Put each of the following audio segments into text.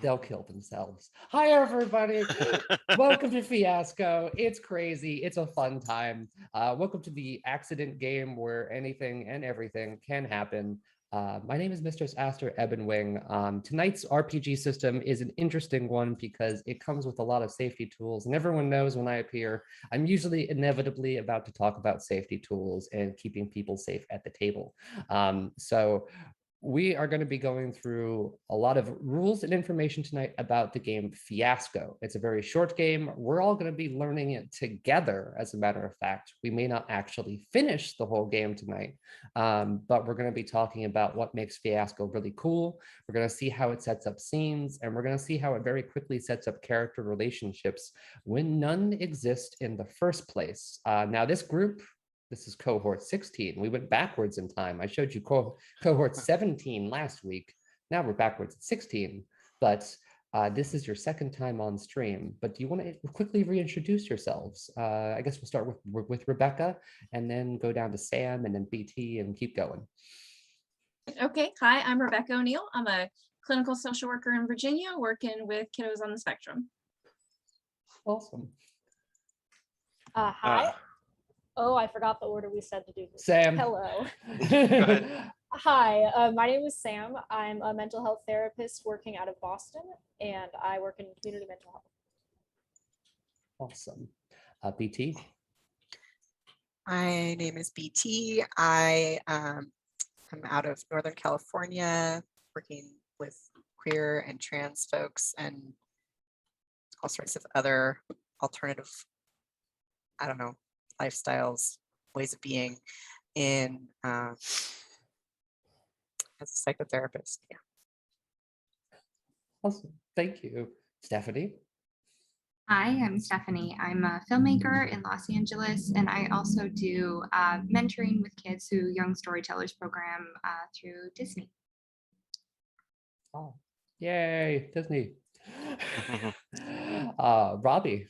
they'll kill themselves. Hi, everybody. Welcome to Fiasco. It's crazy. It's a fun time. Welcome to the accident game where anything and everything can happen. My name is Mistress Aster Ebenwing. Tonight's RPG system is an interesting one because it comes with a lot of safety tools, and everyone knows when I appear, I'm usually inevitably about to talk about safety tools and keeping people safe at the table. So we are going to be going through a lot of rules and information tonight about the game Fiasco. It's a very short game. We're all going to be learning it together, as a matter of fact. We may not actually finish the whole game tonight, but we're going to be talking about what makes Fiasco really cool. We're going to see how it sets up scenes, and we're going to see how it very quickly sets up character relationships when none exist in the first place. Now, this group, this is cohort 16. We went backwards in time. I showed you cohort 17 last week. Now we're backwards at 16, but this is your second time on stream. But do you want to quickly reintroduce yourselves? I guess we'll start with Rebecca and then go down to Sam and then BT and keep going. Okay, hi, I'm Rebecca O'Neill. I'm a clinical social worker in Virginia working with kiddos on the spectrum. Awesome. Hi. Oh, I forgot the order we said to do this. Sam. Hello. Go ahead. Hi, my name is Sam. I'm a mental health therapist working out of Boston, and I work in community mental health. Awesome. BT. My name is BT. I am out of Northern California, working with queer and trans folks and all sorts of other alternative, I don't know, lifestyles, ways of being in as a psychotherapist. Yeah. Awesome. Thank you. Stephanie. Hi, I'm Stephanie. I'm a filmmaker in Los Angeles, and I also do mentoring with kids through Young Storytellers program through Disney. Oh, yay, Disney. Robbie.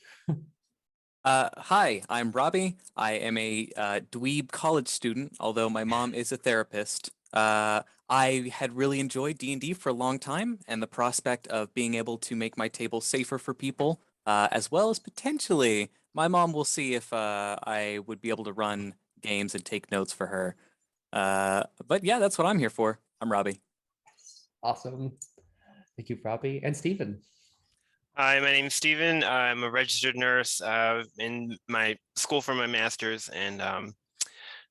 Hi, I'm Robbie. I am a dweeb college student, although my mom is a therapist. I had really enjoyed D&D for a long time, and the prospect of being able to make my table safer for people, as well as potentially my mom will see if I would be able to run games and take notes for her. But yeah, that's what I'm here for. I'm Robbie. Awesome. Thank you, Robbie. And Stephen. Hi, my name is Stephen. I'm a registered nurse in my school for my master's, and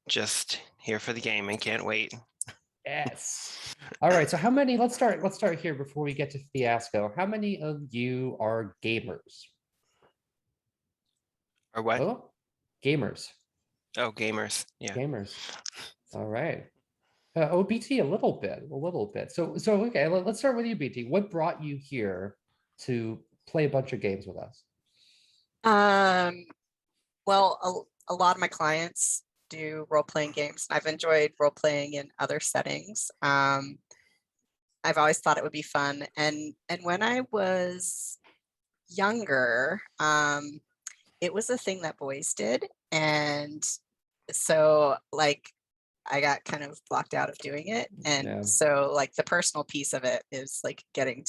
just here for the game and can't wait. Yes. All right. So how many, let's start here before we get to Fiasco. How many of you are gamers? Or what? Oh, gamers. Oh, gamers. Yeah. Gamers. All right. BT, a little bit. So okay, let's start with you, BT. What brought you here to play a bunch of games with us? Well, a lot of my clients do role-playing games. I've enjoyed role-playing in other settings. I've always thought it would be fun. And when I was younger, it was a thing that boys did. And so like, I got kind of blocked out of doing it. And so like the personal piece of it is like getting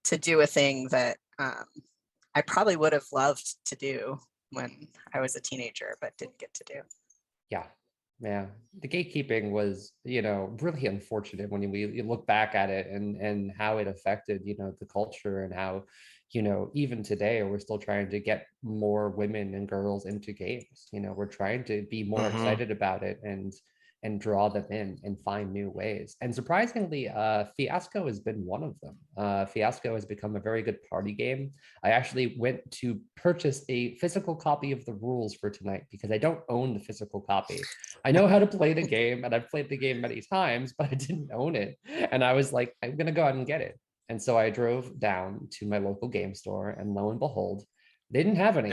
to do a thing that I probably would have loved to do when I was a teenager, but didn't get to do. Yeah. The gatekeeping was, really unfortunate when you look back at it and how it affected, the culture and how, even today we're still trying to get more women and girls into games. We're trying to be more excited about it and draw them in and find new ways. And surprisingly, Fiasco has been one of them. Fiasco has become a very good party game. I actually went to purchase a physical copy of the rules for tonight because I don't own the physical copy. I know how to play the game and I've played the game many times, but I didn't own it. And I was like, I'm gonna go out and get it. And so I drove down to my local game store and lo and behold, they didn't have any.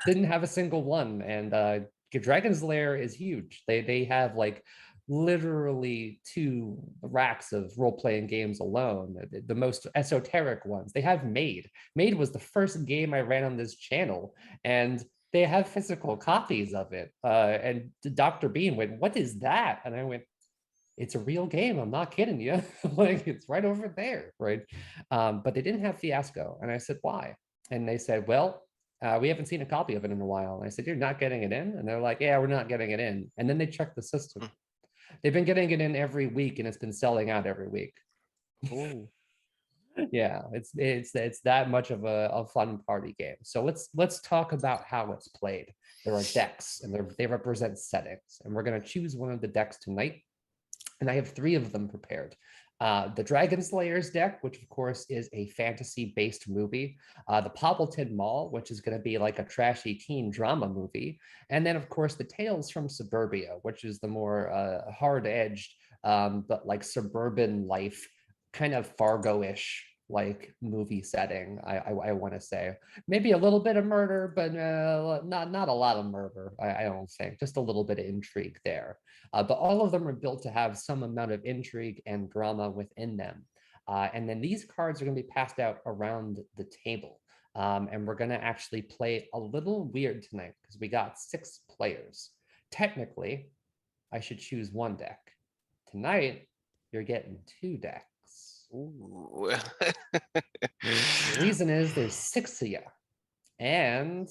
Didn't have a single one. And Dragon's Lair is huge. They have like literally 2 racks of role-playing games alone, the most esoteric ones. They have Made. Made was the first game I ran on this channel, and they have physical copies of it. And Dr. Bean went, "What is that?" And I went, it's a real game. I'm not kidding you. Like it's right over there, right? But they didn't have Fiasco. And I said, why? And they said, well, we haven't seen a copy of it in a while. And I said, you're not getting it in? And they're like, yeah, we're not getting it in. And then they checked the system. They've been getting it in every week and it's been selling out every week. Ooh. Yeah, it's that much of a fun party game. So let's talk about how it's played. There are decks and they represent settings. And we're going to choose one of the decks tonight. And I have 3 of them prepared. The Dragon Slayers deck, which of course is a fantasy-based movie. The Poppleton Mall, which is going to be like a trashy teen drama movie. And then of course the Tales from Suburbia, which is the more hard-edged, but like suburban life, kind of Fargo-ish like movie setting. I want to say maybe a little bit of murder, but not a lot of murder. I don't think, just a little bit of intrigue there. But all of them are built to have some amount of intrigue and drama within them. And then these cards are going to be passed out around the table. And we're going to actually play a little weird tonight because we got 6 players. Technically, I should choose 1 deck. Tonight, you're getting 2 decks. Ooh. The reason is there's 6 of you. And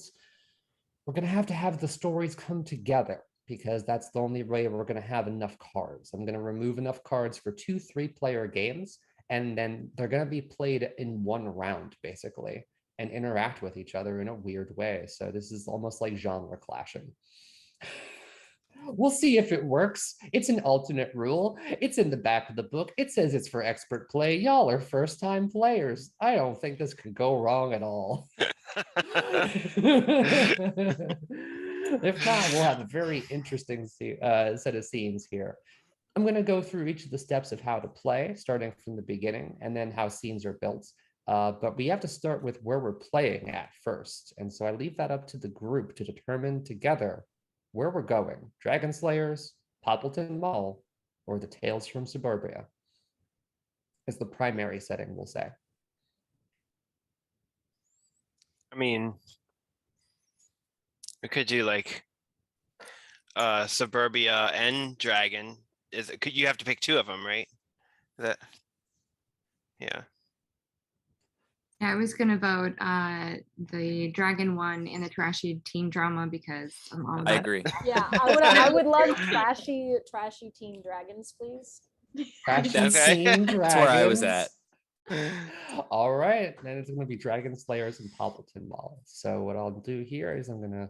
we're going to have the stories come together because that's the only way we're going to have enough cards. I'm going to remove enough cards for 2 3-player games, and then they're going to be played in 1 round, basically, and interact with each other in a weird way. So this is almost like genre clashing. We'll see if it works. It's an alternate rule. It's in the back of the book. It says it's for expert play. Y'all are first-time players. I don't think this could go wrong at all. If not, we'll have a very interesting set of scenes here. I'm going to go through each of the steps of how to play, starting from the beginning, and then how scenes are built. But we have to start with where we're playing at first. And so I leave that up to the group to determine together where we're going. Dragon Slayers, Poppleton Mall, or the Tales from Suburbia is the primary setting, we'll say. I mean, we could do like Suburbia and Dragon. Could you have to pick 2 of them, right? That yeah. Yeah, I was gonna vote the Dragon one in the trashy teen drama because I'm all I about agree. Yeah, I would love trashy teen dragons, please. Trashy Okay. Teen Dragons. That's where I was at. All right, then it's going to be Dragon Slayers and Poppleton Mall. So what I'll do here is I'm going to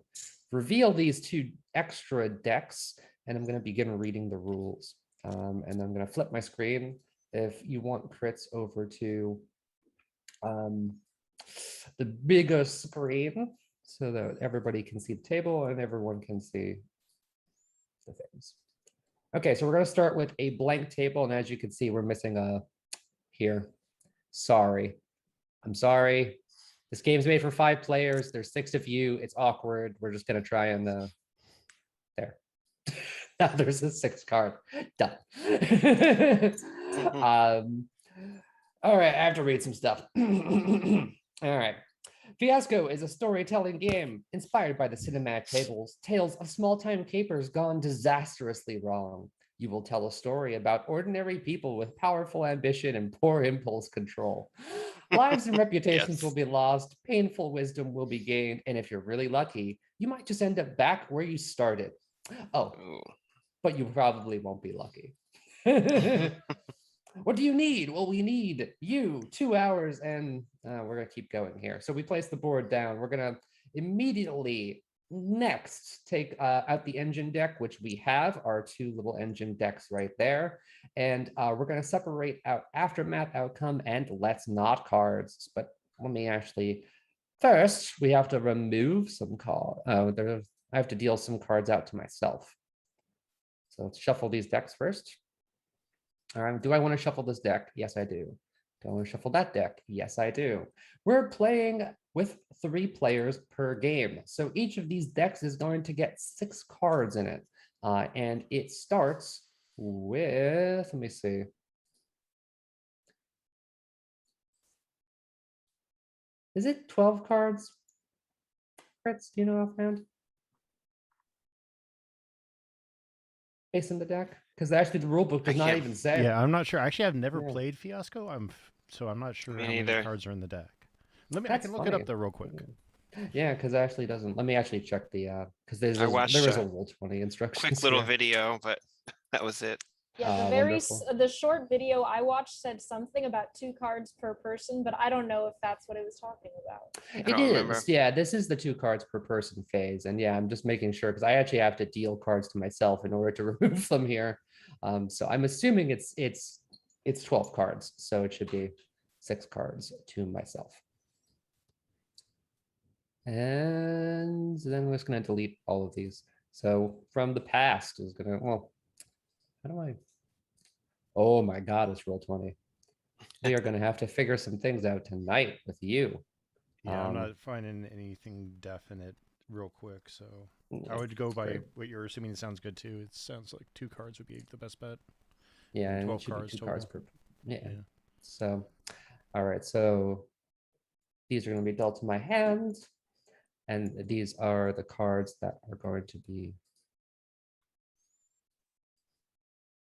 reveal these 2 extra decks, and I'm going to begin reading the rules. And I'm going to flip my screen. If you want crits over to the bigger screen so that everybody can see the table and everyone can see the things. Okay, so we're going to start with a blank table, and as you can see, we're missing a here. Sorry. I'm sorry. This game's made for 5 players. There's 6 of you. It's awkward. We're just going to try and there. Now there's a 6th card. Done. All right, I have to read some stuff. All right. Fiasco is a storytelling game inspired by the cinematic tales of small-time capers gone disastrously wrong. You will tell a story about ordinary people with powerful ambition and poor impulse control. Lives and reputations Yes. will be lost, painful wisdom will be gained, and if you're really lucky, you might just end up back where you started. Oh, Ooh. but you probably won't be lucky. What do you need? Well, we need you 2 hours, and we're going to keep going here. So we place the board down. We're going to immediately next take out the engine deck, which we have our 2 little engine decks right there. And we're going to separate out aftermath, outcome, and let's not cards. But let me actually, first, we have to remove some cards. I have to deal some cards out to myself. So let's shuffle these decks first. Do I want to shuffle this deck? Yes, I do. Do I want to shuffle that deck? Yes, I do. We're playing with 3 players per game. So each of these decks is going to get 6 cards in it. And it starts with, let me see. Is it 12 cards? Fritz, do you know offhand? Face in the deck? Because actually the rule book does not can't- even say. Yeah, I'm not sure. Actually, I've never Yeah. played Fiasco. So I'm not sure Me how many neither. cards are in the deck. I That's can look it funny. up though real quick. Yeah, because actually doesn't. Let me actually check the because there watched is a a roll 20 instructions. Quick little here. video, but that was it. Yeah, Wonderful. the short video I watched said something about 2 cards per person, but I don't know if that's what it was talking about. It don't remember. is. Yeah, this is the 2 cards per person phase. And yeah, I'm just making sure because I actually have to deal cards to myself in order to remove them here. So I'm assuming it's 12 cards. So it should be 6 cards to myself. And then we're just going to delete all of these. So from the past is going to, well, how do I? Oh my God, it's roll 20. We are going to have to figure some things out tonight with you. Yeah, I'm not finding anything definite real quick, so I would go by what you're assuming. It sounds good too. It sounds like 2 cards would be the best bet. Yeah, and 12 it should cards be 2 total. cards per. Yeah. Yeah. So, all right. So these are going to be dealt to my hand, and these are the cards that are going to be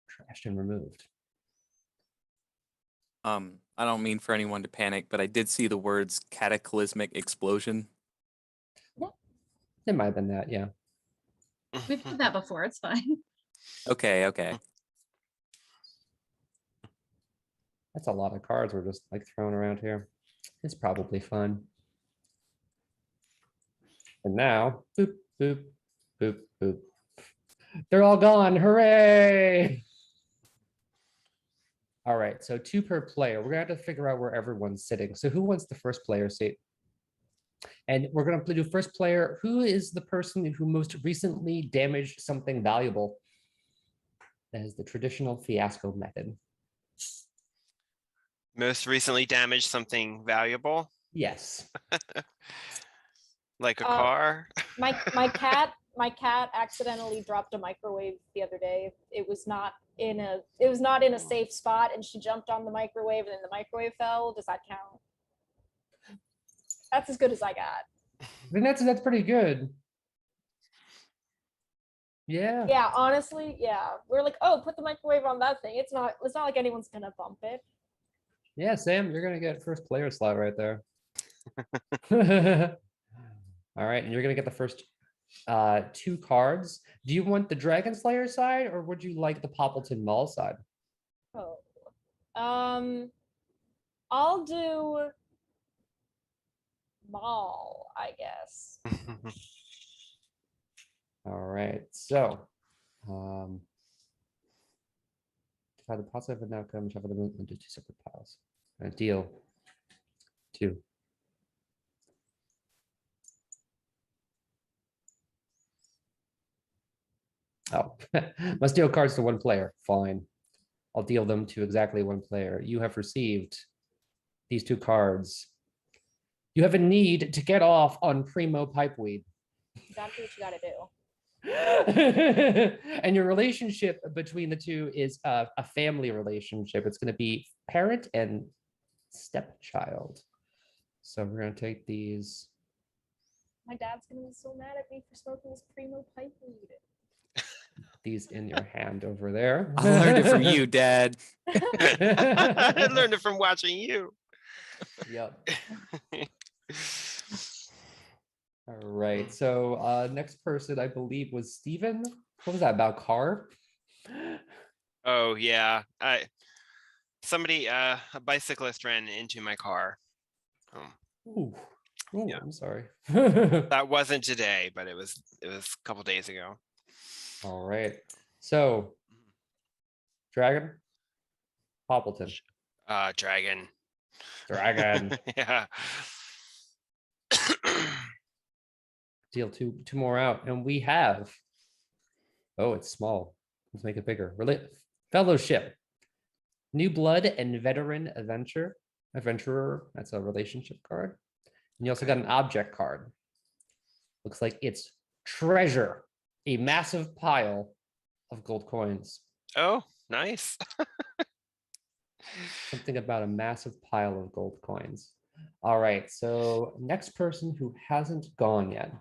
trashed and removed. I don't mean for anyone to panic, but I did see the words cataclysmic explosion. It might have been that, yeah. We've heard that before. It's fine. Okay, okay. That's a lot of cards we're just like throwing around here. It's probably fun. And now, boop, boop, boop, boop. They're all gone. Hooray! All right, so 2 per player. We're gonna have to figure out where everyone's sitting. So who wants the first player seat? And we're gonna do first player. Who is the person who most recently damaged something valuable? That is the traditional Fiasco method. Most recently damaged something valuable, Yes. like a car. My cat accidentally dropped a microwave the other day. It was not in a safe spot, and she jumped on the microwave, and then the microwave fell. Does that count? That's as good as I got. I think that's pretty good. Yeah. Yeah, honestly, yeah. We're like, oh, put the microwave on that thing. It's not like anyone's gonna bump it. Yeah, Sam, you're gonna get first player slot right there. All right, and you're gonna get the first 2 cards. Do you want the Dragon Slayer side, or would you like the Poppleton Mall side? Oh. I'll do Mall, I guess. All right, so the positive and outcome, shuffle them into 2 separate piles. And deal 2. Oh, must deal cards to 1 player. Fine. I'll deal them to exactly 1 player. You have received these 2 cards. You have a need to get off on Primo Pipeweed. Exactly what you gotta do. And your relationship between the 2 is a family relationship. It's going to be parent and stepchild. So we're going to take these. My dad's gonna be so mad at me for smoking this Primo pipe weed. These in your hand over there. I learned it from you, Dad. I learned it from watching you. Yep. All right. So next person, I believe, was Steven. What was that about? Car? Oh yeah, somebody a bicyclist ran into my car. Ooh. Ooh, Yeah. I'm sorry. That wasn't today, but it was a couple days ago. All right. So Dragon, Poppleton. Dragon. Dragon. Yeah. Deal two more out, and we have. Oh, it's small. Let's make it bigger. Fellowship, New Blood, and Veteran Adventurer. That's a relationship card. And you also got an object card. Looks like it's treasure, a massive pile of gold coins. Oh, nice. Something about a massive pile of gold coins. All right, so next person who hasn't gone yet.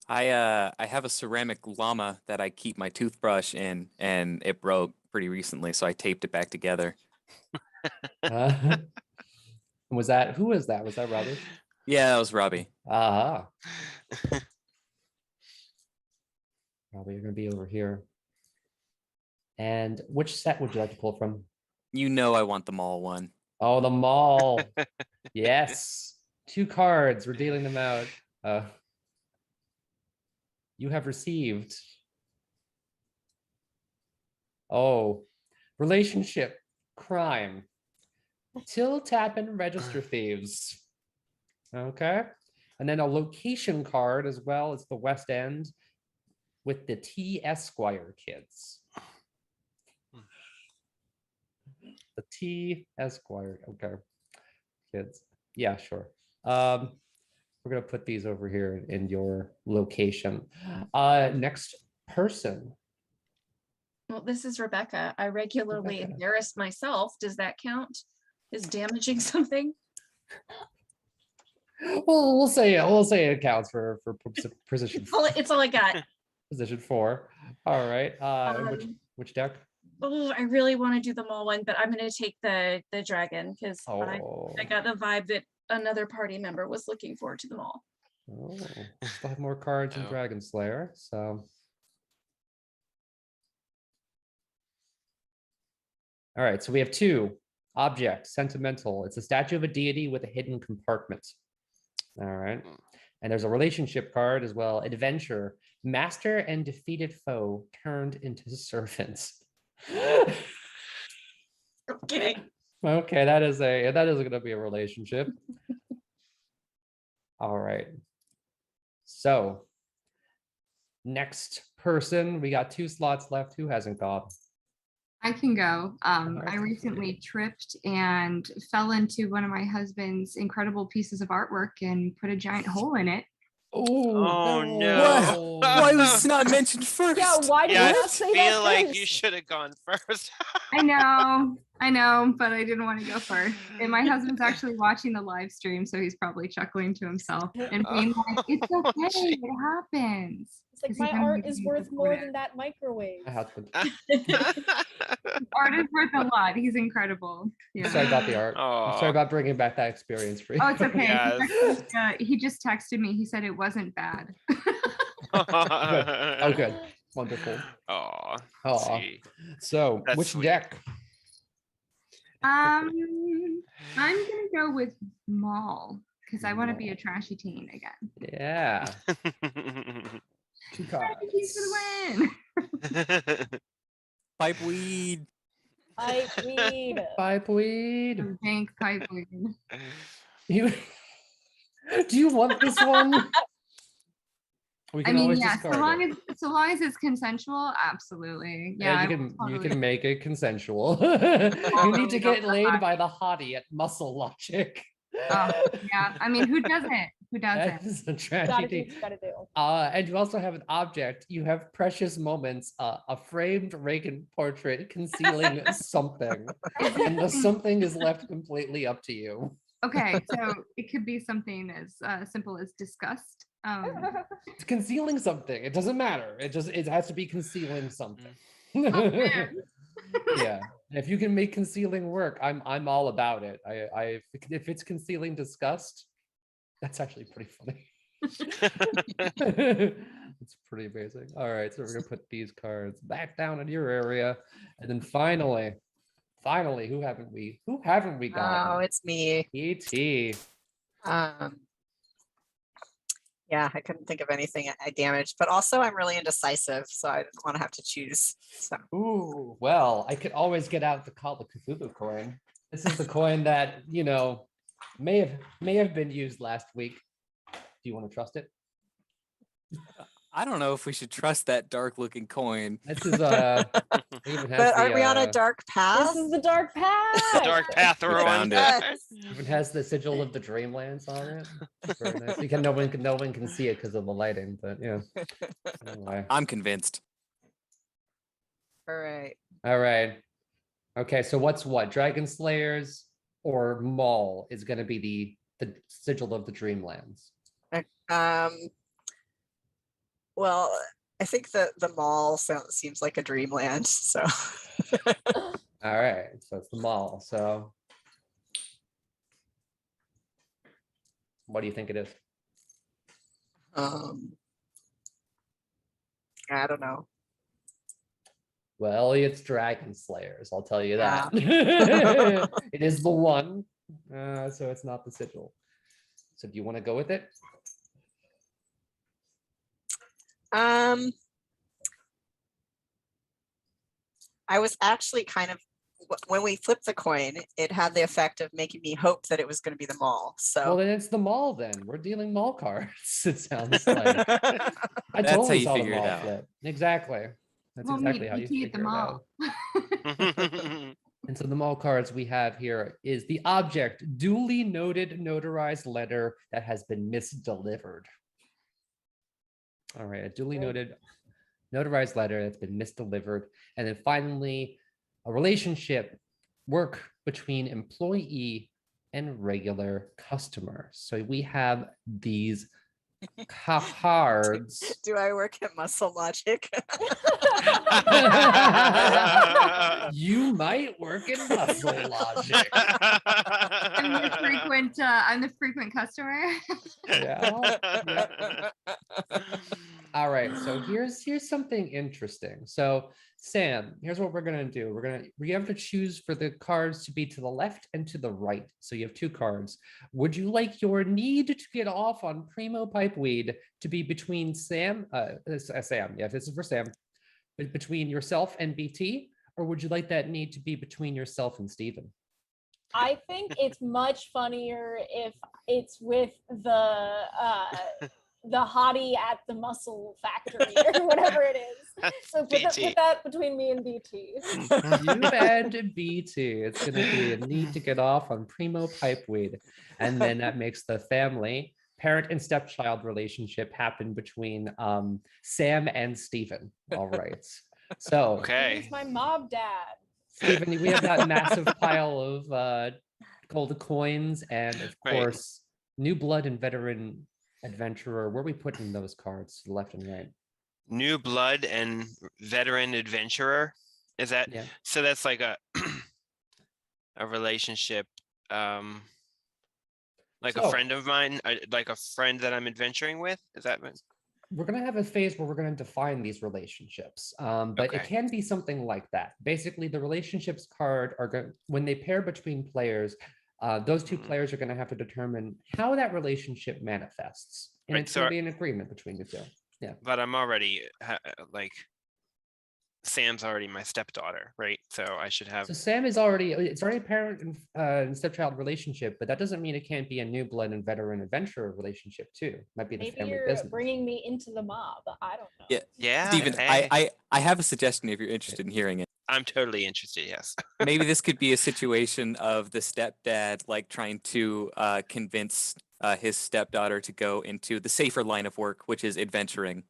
I have a ceramic llama that I keep my toothbrush in, and it broke pretty recently, so I taped it back together. Was that who was that? Was that Robbie? Yeah, that was Robbie. Ah, Robbie, you're gonna be over here. And which set would you like to pull from? You know I want the mall one. Oh, the mall. Yes. 2 cards. We're dealing them out. You have received. Oh, relationship, crime, till, tap, and register thieves. Okay. And then a location card as well as the West End with the T Esquire kids. The T Esquire. Okay. Kids. Yeah, sure. We're gonna put these over here in your location. Next person. Well, this is Rebecca. I regularly Rebecca. embarrass myself. Does that count? Is damaging something? Well, we'll say it counts for position It's all I got. position 4. All right. Which deck? Oh, I really want to do the mall one, but I'm going to take the dragon because Oh, I got the vibe that another party member was looking forward to the mall. oh, still have more cards in Oh. Dragon Slayer. So, all right. So we have 2 objects. Sentimental. It's a statue of a deity with a hidden compartment. All right. And there's a relationship card as well. Adventure. Master and defeated foe turned into servants. Okay. Okay, that is going to be a relationship. All right. So next person, we got 2 slots left. Who hasn't gone? I can go. I Okay. recently tripped and fell into one of my husband's incredible pieces of artwork and put a giant hole in it. Oh, no. Why was this not mentioned first? Yeah, why did Yeah, you I not say that feel like you first? should have gone first. I know, but I didn't want to go first. And my husband's actually watching the live stream, so he's probably chuckling to himself and being like, "It's Oh, okay, gee. it happens." It's like 'Cause my he's been art is being worth more supportive. than that microwave. My husband. Art is worth a lot. He's incredible. Yeah. Sorry about the art. I'm sorry Aw. about bringing back that experience for you. Oh, it's okay. Yes. He just texted me. He said it wasn't bad. Oh, good. Wonderful. Aw, Aw. see. So, That's which sweet. deck? I'm gonna go with mall because I want to be a trashy teen again. Yeah. 2 cards. Trashy teens for the win. Pipe weed. I weed. Pipe weed. Thanks, pipe weed. You, do you want this one? We I can mean, always yeah. discard it. So long as it's consensual, absolutely. Yeah, Yeah, you can make it consensual. You need to go get for laid hot. by the hottie at Muscle Logic. Oh, yeah. I mean, who doesn't? Who That doesn't? is a Gotta do tragedy. what you gotta do. And you also have an object. You have precious moments, a framed Reagan portrait concealing something, and the something is left completely up to you. Okay, so it could be something as simple as disgust. It's concealing something. It doesn't matter. It has to be concealing something. man. Yeah. If you can make concealing work, I'm all about it. If it's concealing disgust, that's actually pretty funny. It's pretty amazing. All right, so we're gonna put these cards back down in your area, and then finally, who haven't we got? Oh, it's me. ET. Yeah, I couldn't think of anything I damaged, but also I'm really indecisive, so I didn't want to have to choose. So Ooh, well, I could always get out the Call of Cthulhu coin. This is the coin that, may have been used last week. Do you want to trust it? I don't know if we should trust that dark looking coin. This is it even has but are the, we on a dark path? This is the dark path. The dark path We we're on. found it. Yes. even has the sigil of the Dreamlands on it. Very nice. No one can see it because of the lighting, but yeah. Anyway. I'm convinced. All right. All right. Okay, so what's what? Dragon Slayers or Maul is going to be the sigil of the Dreamlands. Um, Well, I think the mall seems like a dreamland. So All right, so it's the mall. So what do you think it is? I don't know. Well, it's Dragon Slayers, I'll tell you Ah. that. It is the one, so it's not the sigil. So do you want to go with it? I was actually kind of, when we flipped the coin, it had the effect of making me hope that it was going to be the mall. So Well, then it's the mall then. We're dealing mall cards, it sounds like. I That's how totally you saw the figure it mall out. flip. Exactly. That's We'll exactly meet how you BT at the figure it out. mall. And so the mall cards we have here is the object, duly noted notarized letter that has been misdelivered. All right, a duly noted notarized letter that's been misdelivered. And then finally, a relationship work between employee and regular customer. So we have these cards. do I work at Muscle Logic? You might work in Muscle Logic. I'm the frequent customer. Yeah. All right, so here's something interesting. So Sam, here's what we're gonna do. We have to choose for the cards to be to the left and to the right. So you have two cards. Would you like your need to get off on Primo Pipeweed to be between Sam, yeah, this is for Sam, between yourself and BT, or would you like that need to be between yourself and Steven? I think it's much funnier if it's with the hottie at the muscle factory or whatever it is. So put that between me and BT. You and BT. It's going to be a need to get off on Primo Pipeweed. And then that makes the family, parent and stepchild relationship happen between Sam and Steven. All right. So, Okay. He's my mob dad. Steven, we have that massive pile of gold coins and, of course, New Blood and Veteran Adventurer. Where are we putting those cards to the left and right? New Blood and Veteran Adventurer. Is that so? That's like a relationship, like a friend of mine, like a friend that I'm adventuring with. Is that what? We're going to have a phase where we're going to define these relationships, but it can be something like that. Basically, the relationships card are going, when they pair between players, those two players are going to have to determine how that relationship manifests, and it's going to be an agreement between the two. Yeah, but I'm already like, Sam's already my stepdaughter, right? So I should have. So Sam is already, it's already a parent and stepchild relationship, but that doesn't mean it can't be a New Blood and Veteran Adventurer relationship too. It might be the Maybe family you're business. bringing me into the mob. I don't know. Yeah. Steven, I have a suggestion if you're interested in hearing it. I'm totally interested, yes. Maybe this could be a situation of the stepdad like trying to convince his stepdaughter to go into the safer line of work, which is adventuring.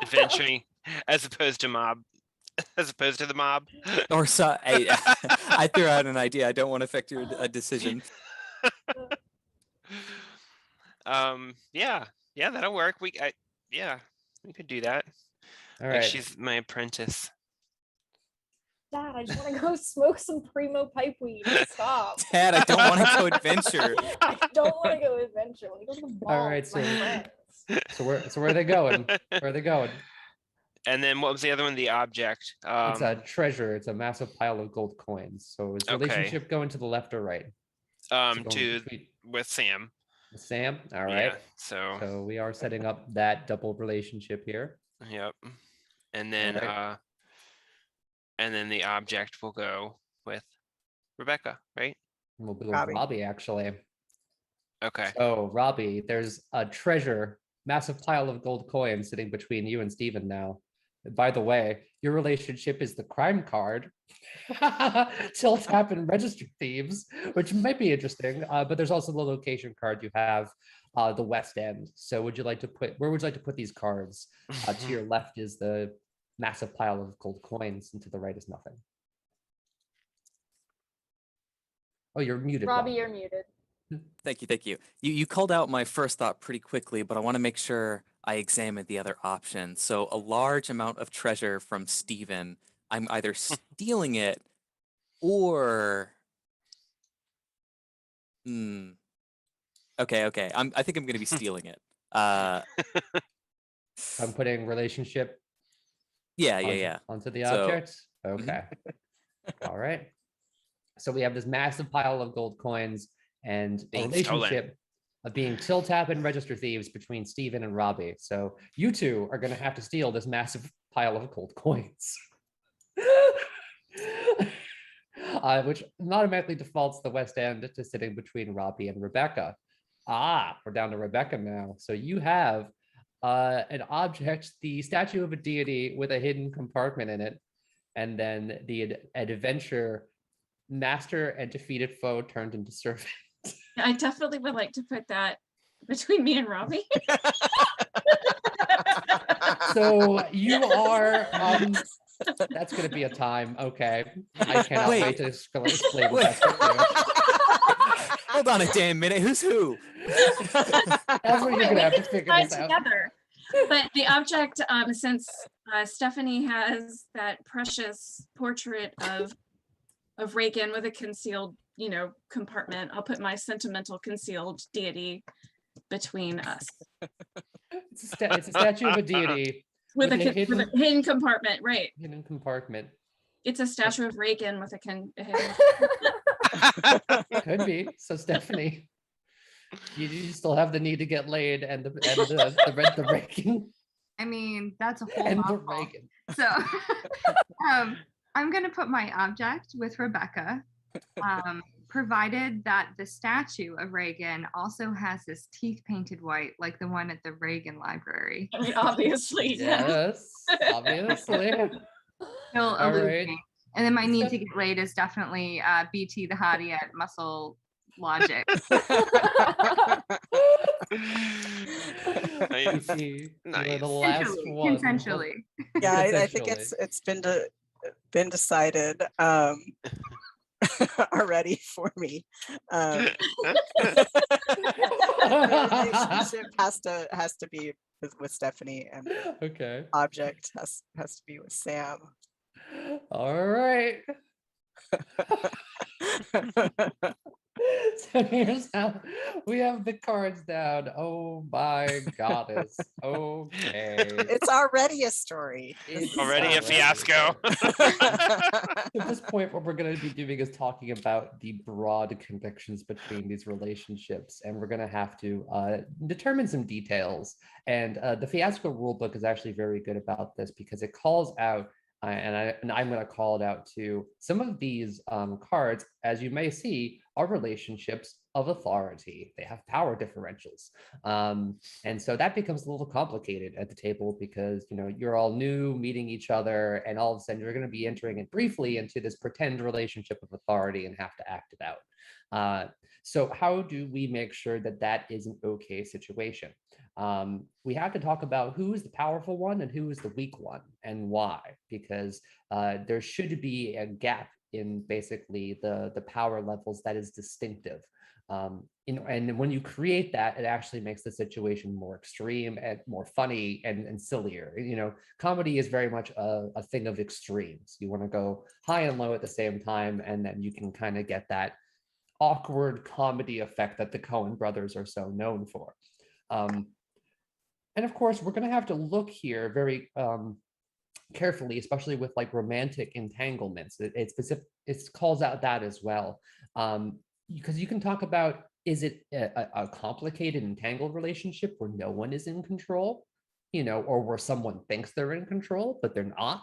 Adventuring as opposed to mob. As opposed to the mob. Or so, I threw out an idea. I don't want to affect your decision. Yeah, that'll work. We could do that. All like right. She's my apprentice. Dad, I just want to go smoke some Primo Pipeweed. Stop. Dad, I don't want to go adventure. I don't want to go adventure. I want to go to the mall. All right, so where are they going? Where are they going? And then what was the other one? The object. It's a treasure. It's a massive pile of gold coins. So is relationship going to the left or right? With Sam. With Sam. All right. Yeah, so we are setting up that double relationship here. Yep. And then the object will go with Rebecca, right? We'll go with Robbie, actually. Okay. So Robbie, there's a treasure, massive pile of gold coins sitting between you and Steven now. By the way, your relationship is the crime card. Till tap and register thieves, which might be interesting. But there's also the location card you have, the West End. So where would you like to put these cards? To your left is the massive pile of gold coins, and to the right is nothing. Oh, you're muted. Robbie, you're muted. Thank you. You called out my first thought pretty quickly, but I want to make sure I examined the other options. So a large amount of treasure from Steven. I'm either stealing it or okay. I think I'm gonna be stealing it. I'm putting relationship Yeah. onto the So- object. Okay. All right. So we have this massive pile of gold coins and a Being relationship of being till tap and register thieves between Steven and Robbie. So you two are going to have to steal this massive pile of gold coins. Which automatically defaults the West End to sitting between Robbie and Rebecca. We're down to Rebecca now. So you have an object, the statue of a deity with a hidden compartment in it, and then the adventure master and defeated foe turned into servant. I definitely would like to put that between me and Robbie. So you are that's gonna be a time. Okay. I cannot wait to explain what that's gonna do. Hold on a damn minute. Who's who? That's what you're gonna have to figure Tied this out. together. But the object, since Stephanie has that precious portrait of Reagan with a concealed, compartment, I'll put my sentimental concealed deity between us. It's a statue of a deity With a hidden compartment, right? hidden compartment. It's a statue of Reagan with a hidden. Could be. So Stephanie, you still have the need to get laid and the Reagan. I mean, that's a whole And the mouthful. Reagan. So I'm going to put my object with Rebecca, provided that the statue of Reagan also has his teeth painted white, like the one at the Reagan Library. I mean, obviously. Yes, obviously. He'll All elude right. me. And then my need to get laid is definitely BT the hottie at Muscle Logic. Nice. You were Nice. the last one. Consensually. Yeah, I think Essentially. it's been decided already for me. The relationship has to be with Stephanie, and the Okay. object has to be with Sam. All right. So here's how we have the cards down. Oh my goddess. Okay. It's already a story. It's Already a already fiasco. At this point, what we're going to be doing is talking about the broad connections between these relationships, and we're going to have to determine some details. And the Fiasco rulebook is actually very good about this because it calls out, and I'm going to call it out too, some of these cards, as you may see, are relationships of authority. They have power differentials. And so that becomes a little complicated at the table because, you're all new, meeting each other, and all of a sudden you're going to be entering it briefly into this pretend relationship of authority and have to act it out. So how do we make sure that that is an okay situation? We have to talk about who is the powerful one and who is the weak one and why, because there should be a gap in basically the power levels that is distinctive. And when you create that, it actually makes the situation more extreme and more funny and sillier. Comedy is very much a thing of extremes. You want to go high and low at the same time, and then you can kind of get that awkward comedy effect that the Coen brothers are so known for. And of course, we're going to have to look here very carefully, especially with like romantic entanglements. It calls out that as well. Because you can talk about, is it a complicated entangled relationship where no one is in control, or where someone thinks they're in control, but they're not,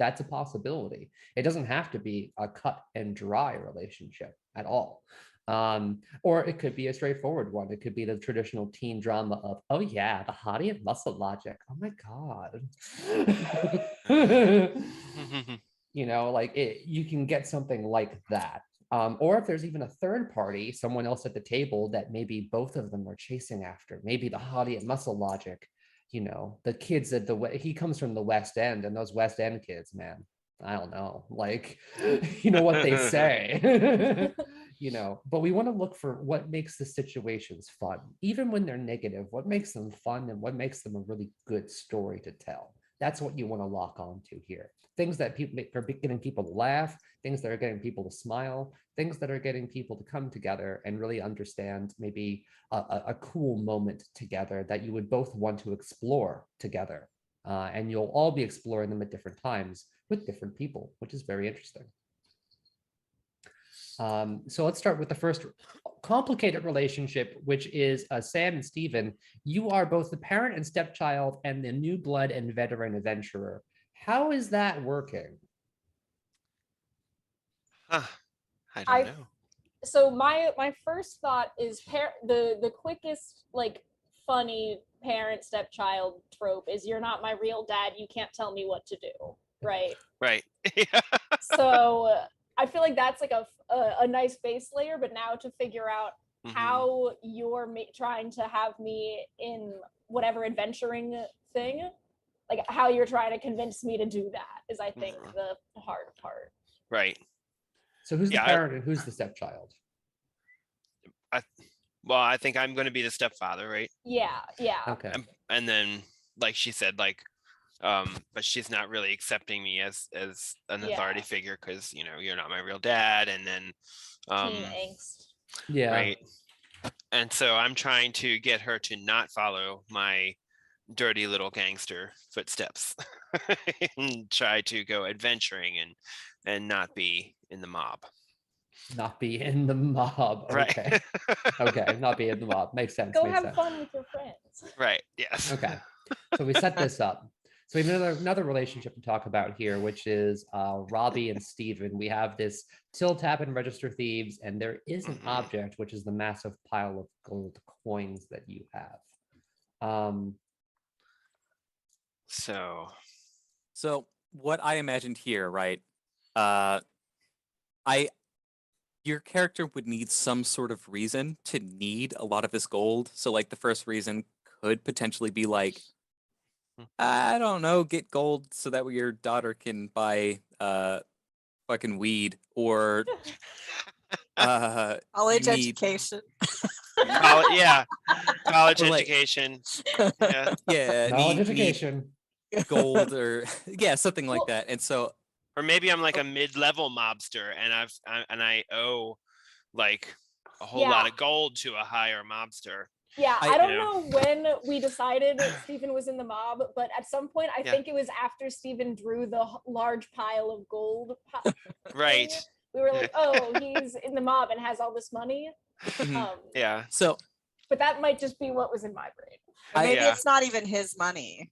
that's a possibility. It doesn't have to be a cut and dry relationship at all. Or it could be a straightforward one. It could be the traditional teen drama of, oh yeah, the hottie of Muscle Logic. Oh my God. You can get something like that. Or if there's even a third party, someone else at the table that maybe both of them are chasing after, maybe the hottie at Muscle Logic, the kids at he comes from the West End, and those West End kids, man, I don't know, you know what they say. but we want to look for what makes the situations fun, even when they're negative, what makes them fun and what makes them a really good story to tell. That's what you want to lock onto here. Things that are getting people to laugh, things that are getting people to smile, things that are getting people to come together and really understand maybe a cool moment together that you would both want to explore together. And you'll all be exploring them at different times with different people, which is very interesting. So let's start with the first complicated relationship, which is Sam and Steven. You are both the parent and stepchild and the new blood and veteran adventurer. How is that working? Huh. I don't know. So my first thought is the quickest like funny parent stepchild trope is you're not my real dad, you can't tell me what to do, right? Right. Yeah. So I feel like that's like a nice base layer, but now to figure out how you're trying to have me in whatever adventuring thing, like how you're trying to convince me to do that is, I think, the hard part. Right. So who's the parent and who's the stepchild? I think I'm going to be the stepfather, right? Yeah. Okay. And then, like she said, like, but she's not really accepting me as an authority figure because you're not my real dad, and then teen angst. Yeah. Right. And so I'm trying to get her to not follow my dirty little gangster footsteps and try to go adventuring and not be in the mob. Not be in the mob. Okay. Right. Okay. Not be in the mob. Makes sense. Go makes have sense. fun with your friends. Right. Yes. Okay. So we set this up. So we have another relationship to talk about here, which is Robbie and Steven. We have this till, tap, and register thieves, and there is an object, which is the massive pile of gold coins that you have. So what I imagined here, right? Your character would need some sort of reason to need a lot of this gold. So like the first reason could potentially be like, I don't know, get gold so that way your daughter can buy fucking weed, or college education. College Or like- education. Yeah, Knowledge need education. gold or something like that. And so Or maybe I'm like a mid-level mobster and I owe like a whole lot of gold to a higher mobster. Yeah, I don't know when we decided Steven was in the mob, but at some point, I think it was after Steven drew the large pile of gold. Right. We were like, oh, he's in the mob and has all this money. Yeah. So, but that might just be what was in my brain. Or maybe it's not even his money.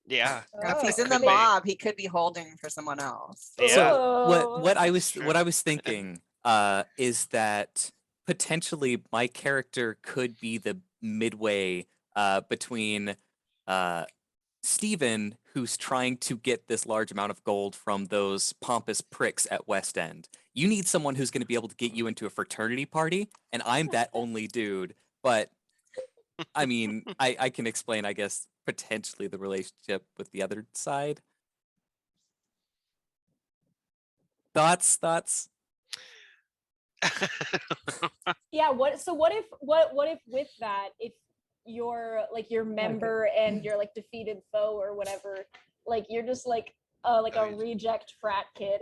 Yeah. If he's in the mob, he could be holding for someone else. Yeah. So what I was thinking is that potentially my character could be the midway between Steven, who's trying to get this large amount of gold from those pompous pricks at West End. You need someone who's going to be able to get you into a fraternity party, and I'm that only dude. But I mean, I can explain, I guess, potentially the relationship with the other side. Thoughts? Yeah, what if with that, if you're like your member and you're like defeated foe or whatever, like you're just like a reject frat kid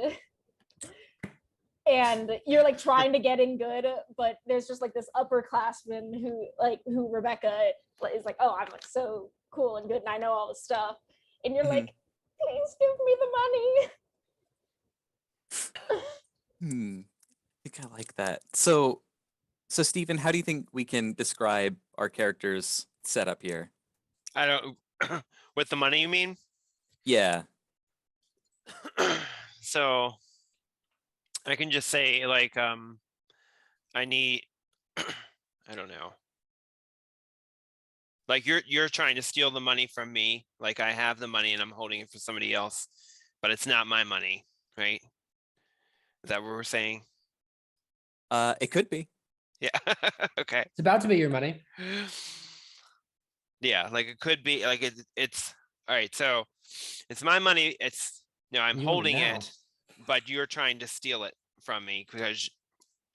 and you're like trying to get in good, but there's just like this upperclassman who Rebecca is like, oh, I'm like so cool and good and I know all this stuff, and you're like, please give me the money. I think I like that. So Stephen, how do you think we can describe our character's setup here? I don't with the money, you mean? Yeah. So I can just say like I need I don't know. Like you're trying to steal the money from me. Like I have the money and I'm holding it for somebody else, but it's not my money, right? Is that what we're saying? It could be. Yeah. Okay. It's about to be your money. Yeah, like it could be like it's all right. So it's my money. It's I'm holding it, but you're trying to steal it from me because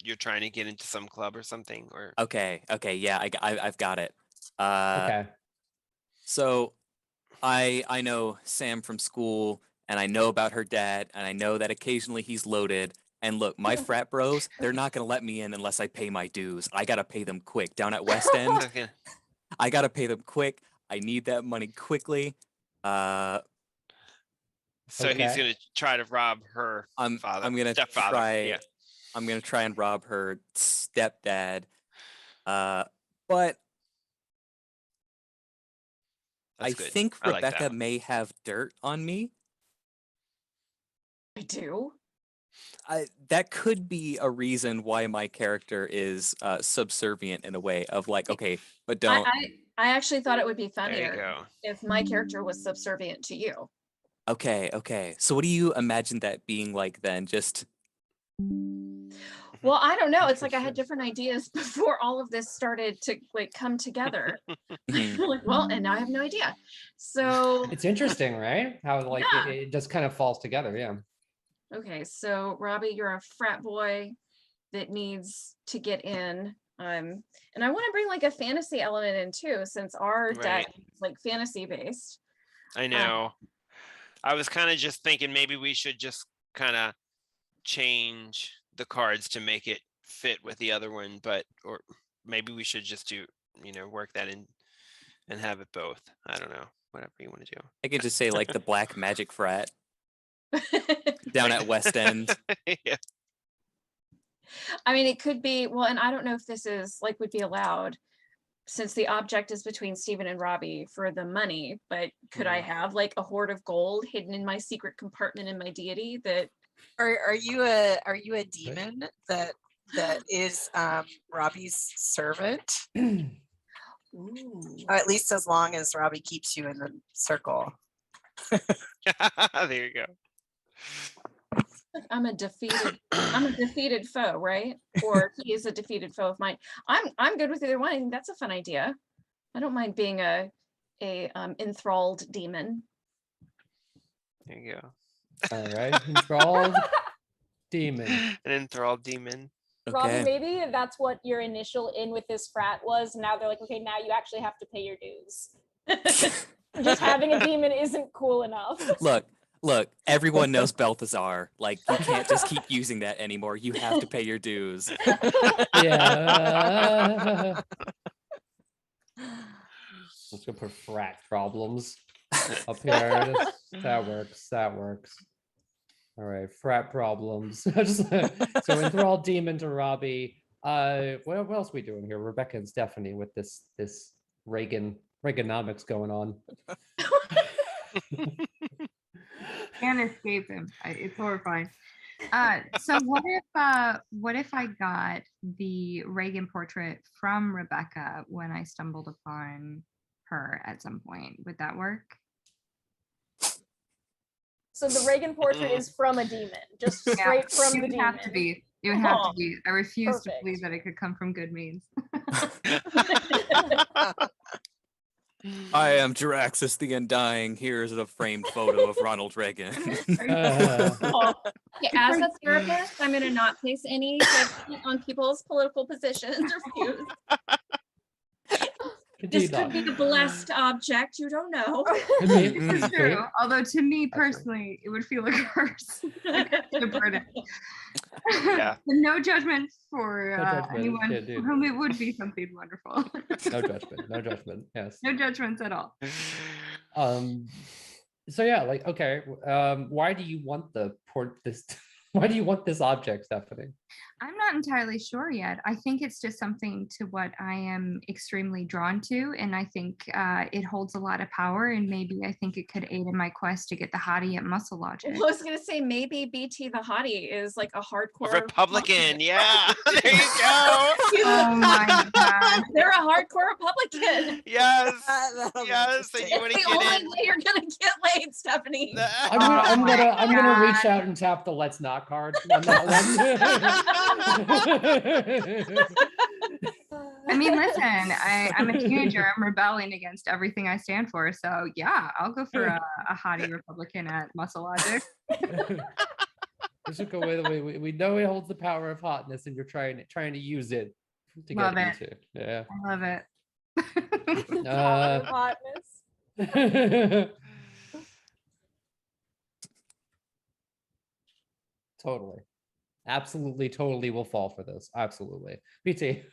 you're trying to get into some club or something, or Okay, yeah, I've got it. Okay. So I know Sam from school, and I know about her dad, and I know that occasionally he's loaded. And look, my frat bros, they're not gonna let me in unless I pay my dues. I gotta pay them quick. Down at West End, Okay. I gotta pay them quick. I need that money quickly. So he's Okay. gonna try to rob her I'm gonna stepfather. try. Yeah. I'm gonna try and rob her stepdad. But That's I good. think I like that Rebecca one. may have dirt on me. I do. That could be a reason why my character is subservient in a way of like, okay, but don't. I actually thought it would be There you funnier go. if my character was subservient to you. Okay. So what do you imagine that being like then? Just Well, I don't know. It's like I had Interesting. different ideas before all of this started to like come together. Mhm. Like, well, and now I have no idea. So It's interesting, right? How like Yeah. it just kind of falls together. Yeah. okay, so Robbie, you're a frat boy that needs to get in. And I want to bring like a fantasy element in too, since our deck Right. is like fantasy based. I know. I was kind of just thinking maybe we should just kind of change the cards to make it fit with the other one, or maybe we should just do, work that in and have it both. I don't know. Whatever you want to do. I could just say like the Black Magic Frat down at West End. Yeah. I mean, it could be, well, and I don't know if this is like would be allowed since the object is between Stephen and Robbie for the money, but could I have like a hoard of gold hidden in my secret compartment in my deity that Are you a demon that is Robbie's servant? ooh, Or at least as long as Robbie keeps you in the circle. There you go. I'm a defeated foe, right? Or he is a defeated foe of mine. I'm good with either one. I think that's a fun idea. I don't mind being a enthralled demon. There you go. All right. Enthralled demon. An enthralled demon. Robbie, Okay. maybe that's what your initial in with this frat was. Now they're like, okay, now you actually have to pay your dues. Just having a demon isn't cool enough. Look, everyone knows Balthazar. Like, you can't just keep using that anymore. You have to pay your dues. Yeah. Let's go put frat problems up here. That works. All right, frat problems. So enthralled demon to Robbie. What else are we doing here? Rebecca and Stephanie with this Reaganomics going on. Can't escape him. It's horrifying. So what if I got the Reagan portrait from Rebecca when I stumbled upon her at some point? Would that work? So the Reagan portrait is from a demon, just straight from the It would demon. have to be. It would have Oh, to be. I refuse perfect. to believe that it could come from good means. I am Jiraxis the Undying. Here's a framed photo of Ronald Reagan. Okay, as a therapist, I'm going to not place any judgment on people's political positions or views. This could be a blessed object. You don't know. This is true. Although to me personally, it would feel a curse. A burden. Yeah. No judgment for No judgment, anyone yeah, dude. for whom it would be something wonderful. No judgment. Yes. No judgments at all. So yeah, like okay. Why do you want why do you want this object, Stephanie? I'm not entirely sure yet. I think it's just something to what I am extremely drawn to. And I think it holds a lot of power. And maybe I think it could aid in my quest to get the hottie at Muscle Logic. I was going to say maybe BT the hottie is like a hardcore Republican. Yeah. There you go. Oh my God. They're a hardcore Republican. Yes. That'll be Yes. And you It's want to the only get in. way you're going to get laid, Stephanie. I'm gonna reach God. out and tap the let's not card on that one. I mean, listen, I'm a teenager. I'm rebelling against everything I stand for. So yeah, I'll go for a hottie Republican at Muscle Logic. This took away the way we know it holds the power of hotness, and you're trying to use it to Love get it. into. Yeah. I love it. Power of hotness. Totally. Absolutely, totally will fall for this. Absolutely. PT.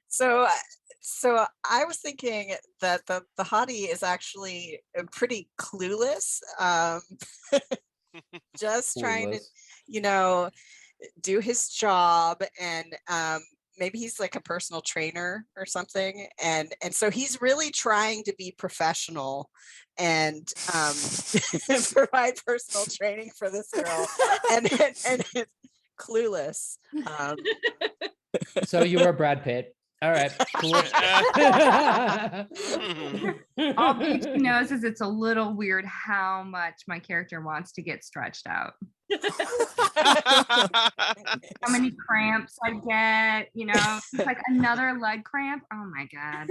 So I was thinking that the hottie is actually pretty clueless. Just trying to, Clueless. do his job, and maybe he's like a personal trainer or something, and so he's really trying to be professional and provide personal training for this girl, and clueless. So you were Brad Pitt. All right, cool. All BT knows is it's a little weird how much my character wants to get stretched out. How many cramps I get, it's like another leg cramp. Oh my God.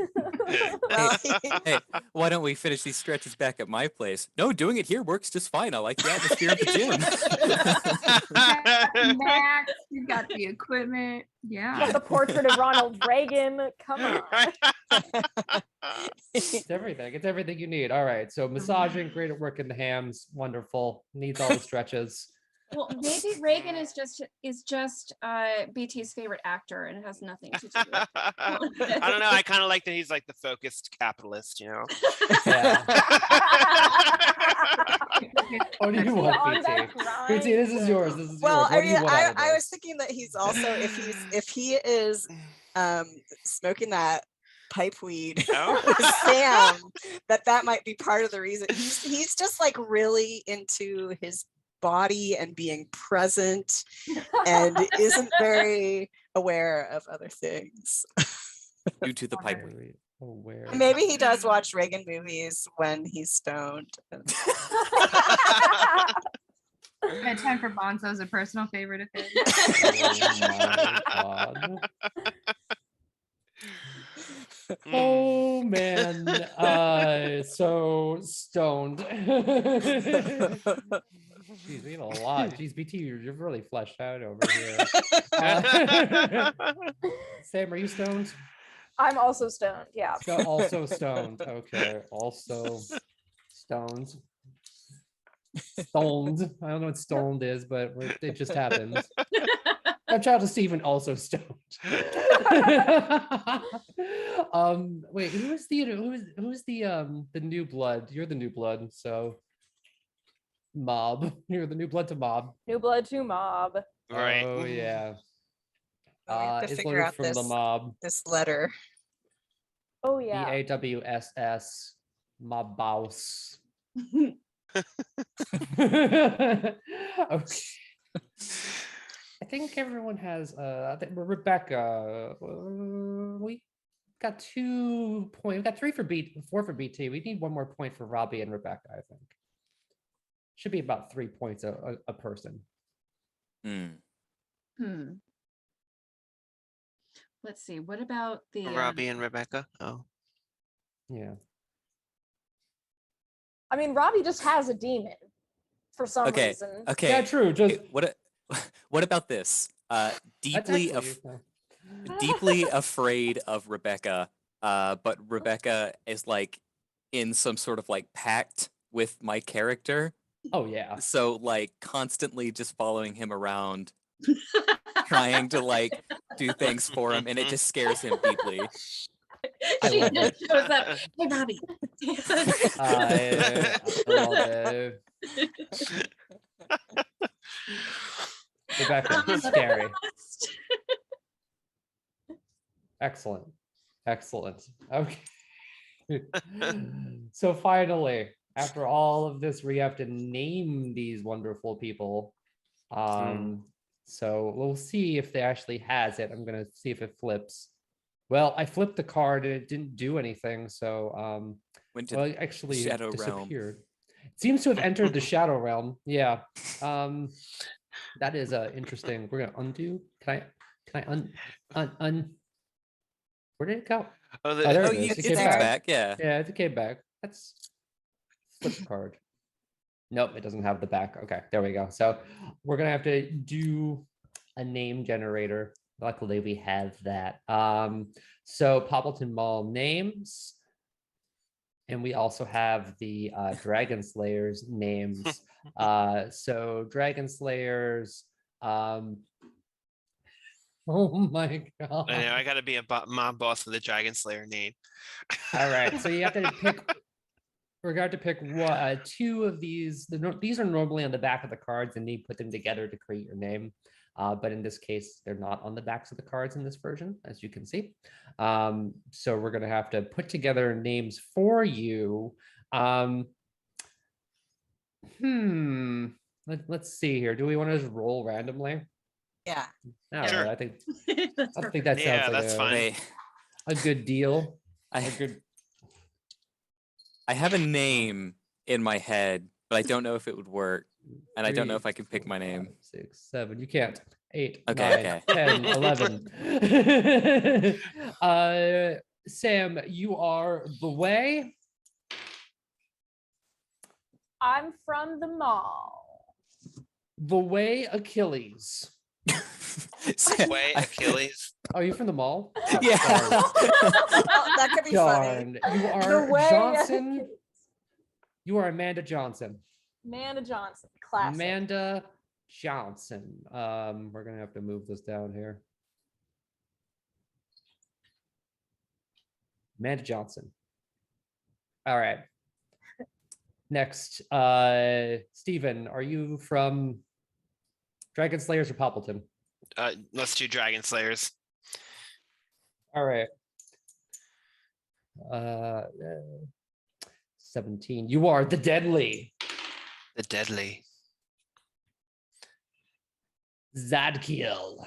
Hey, why don't we finish these stretches back at my place? No, doing it here works just fine. I like the atmosphere of the gym. Max, you got the equipment. Yeah. The portrait of Ronald Reagan. Come on. It's everything. It's everything you need. All right. So massaging, great at working the hams. Wonderful. Needs all the stretches. Well, maybe Reagan is just BT's favorite actor, and it has nothing to do with it. I don't know. I kind of like that he's like the focused capitalist, Yeah. Oh, What do you want, PT? PT, this is yours. This is yours. What do you want out of I this? was thinking that he's also, if he is smoking that pipe weed with Sam, that might be part of the reason. He's just like really into his body and being present, and isn't very aware of other things. Due to the pipe weed. Aware. Maybe he does watch Reagan movies when he's stoned. Got time for Bonzo's a personal favorite of his. Oh my God. Oh man, so stoned. Jeez, we had a lot. Jeez, BT, you're really fleshed out over here. Sam, are you stoned? I'm also stoned. Yeah. Also stoned. Okay. Also stoned. Stoned. I don't know what stoned is, but it just happens. Shout out to Stephen, also stoned. Wait, who's the new blood? You're the new blood, so Mob. You're the new blood to Mob. New blood to Mob. Right. Oh yeah. We have to It's figure loaded out from the Mob. this letter. Oh yeah. BAWSS Mobbouse. Okay. I think everyone has I think Rebecca, we got 2 points. We got 3 for 4 for BT. We need 1 more point for Robbie and Rebecca, I think. Should be about 3 points a person. Let's see. What about the Robbie and Rebecca? Oh. Yeah. I mean, Robbie just has a demon for some reason. Okay. Yeah, true. Just what about this? Deeply afraid of Rebecca, but Rebecca is like in some sort of like pact with my character. Oh yeah. So like constantly just following him around, trying to like do things for him, and it just scares him deeply. She just shows up. Hey, Robbie. I love it. Rebecca, scary. Excellent. Okay. So finally, after all of this, we have to name these wonderful people. So we'll see if they actually has it. I'm gonna see if it flips. Well, I flipped the card and it didn't do anything. So it actually Shadow disappeared. It seems to have entered the Shadow Realm. Yeah. That is interesting. We're gonna undo. Can I un where did it go? Oh, there it it is. It came came back. Yeah. Yeah, it came back. That's flip card. Nope, it doesn't have the back. Okay, there we go. So we're gonna have to do a name generator. Luckily, we have that. So Poppleton Mall names, and we also have the Dragon Slayers names. So Dragon Slayers. Oh my god! I know I gotta be a mob boss with a Dragon Slayer name. All right, so you have to pick. We're going to pick two of these. These are normally on the back of the cards, and you put them together to create your name. But in this case, they're not on the backs of the cards in this version, as you can see. So we're going to have to put together names for you. Let's see here. Do we want to just roll randomly? Yeah. All Sure. right, I think That's that sounds Yeah, like that's fine. a good deal. I have a name in my head, but I don't know if it would work. And I don't know if I can pick my name. 5, 6, 7. You can't. 8, Okay, 9, 10, 11. Sam, you are the way. I'm from the mall. The way Achilles. Way Achilles. Are you from the mall? Yeah. That could be funny. Darn. You The are way Johnson. You are Amanda Johnson. Amanda Johnson, classic. Amanda Johnson. We're gonna have to move this down here. Amanda Johnson. All right. Next, Stephen, are you from Dragon Slayers or Poppleton? Let's do Dragon Slayers. All right. 17. You are the Deadly. The Deadly. Zadkiel.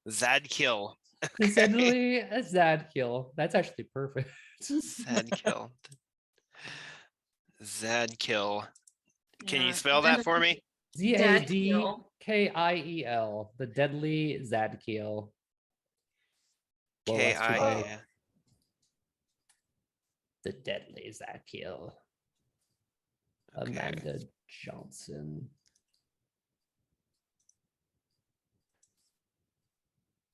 Zadkiel. Deadly Zadkiel. That's actually perfect. Zadkiel. Zadkiel. Can you spell that for me? Zadkiel. The Deadly Zadkiel. K-I. The Deadly Zadkiel. Okay. Amanda Johnson.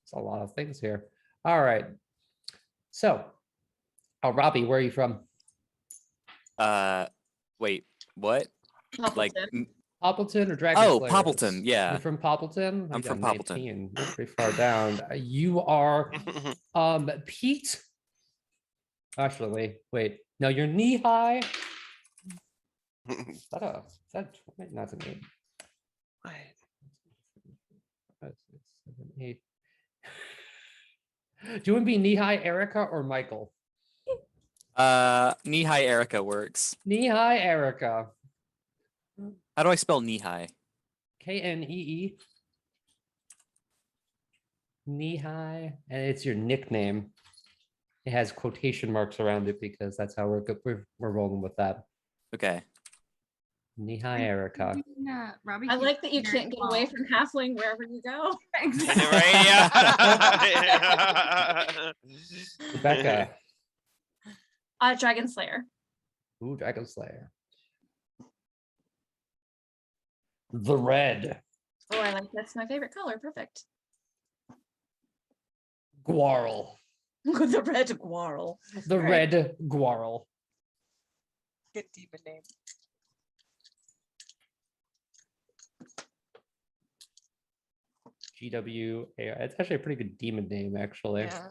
It's a lot of things here. All right. So, Robbie, where are you from? Wait, what? Like, Poppleton. Poppleton or Dragon oh, Slayers? Poppleton, yeah. You're from Poppleton? I'm You from got Poppleton. 19. You're pretty far down. You are Pete. Actually, wait. No, you're knee high. Is that not an 8? 5, 6, 7, 8. Do you want to be knee high Erica or Michael? Knee high Erica works. Knee high Erica. How do I spell knee high? Knee. Knee high, and it's your nickname. It has quotation marks around it because that's how we're rolling with that. Okay. Knee high Erica. Robbie, I like that you can't get away from halfling wherever you go. Right? Yeah. Rebecca. Dragon Slayer. Ooh, Dragon Slayer. The red. Oh, I like that's my favorite color. Perfect. Guarl. The red Guarl. The Right. red Guarl. Good demon name. GW. It's actually a pretty good demon name, actually. Yeah.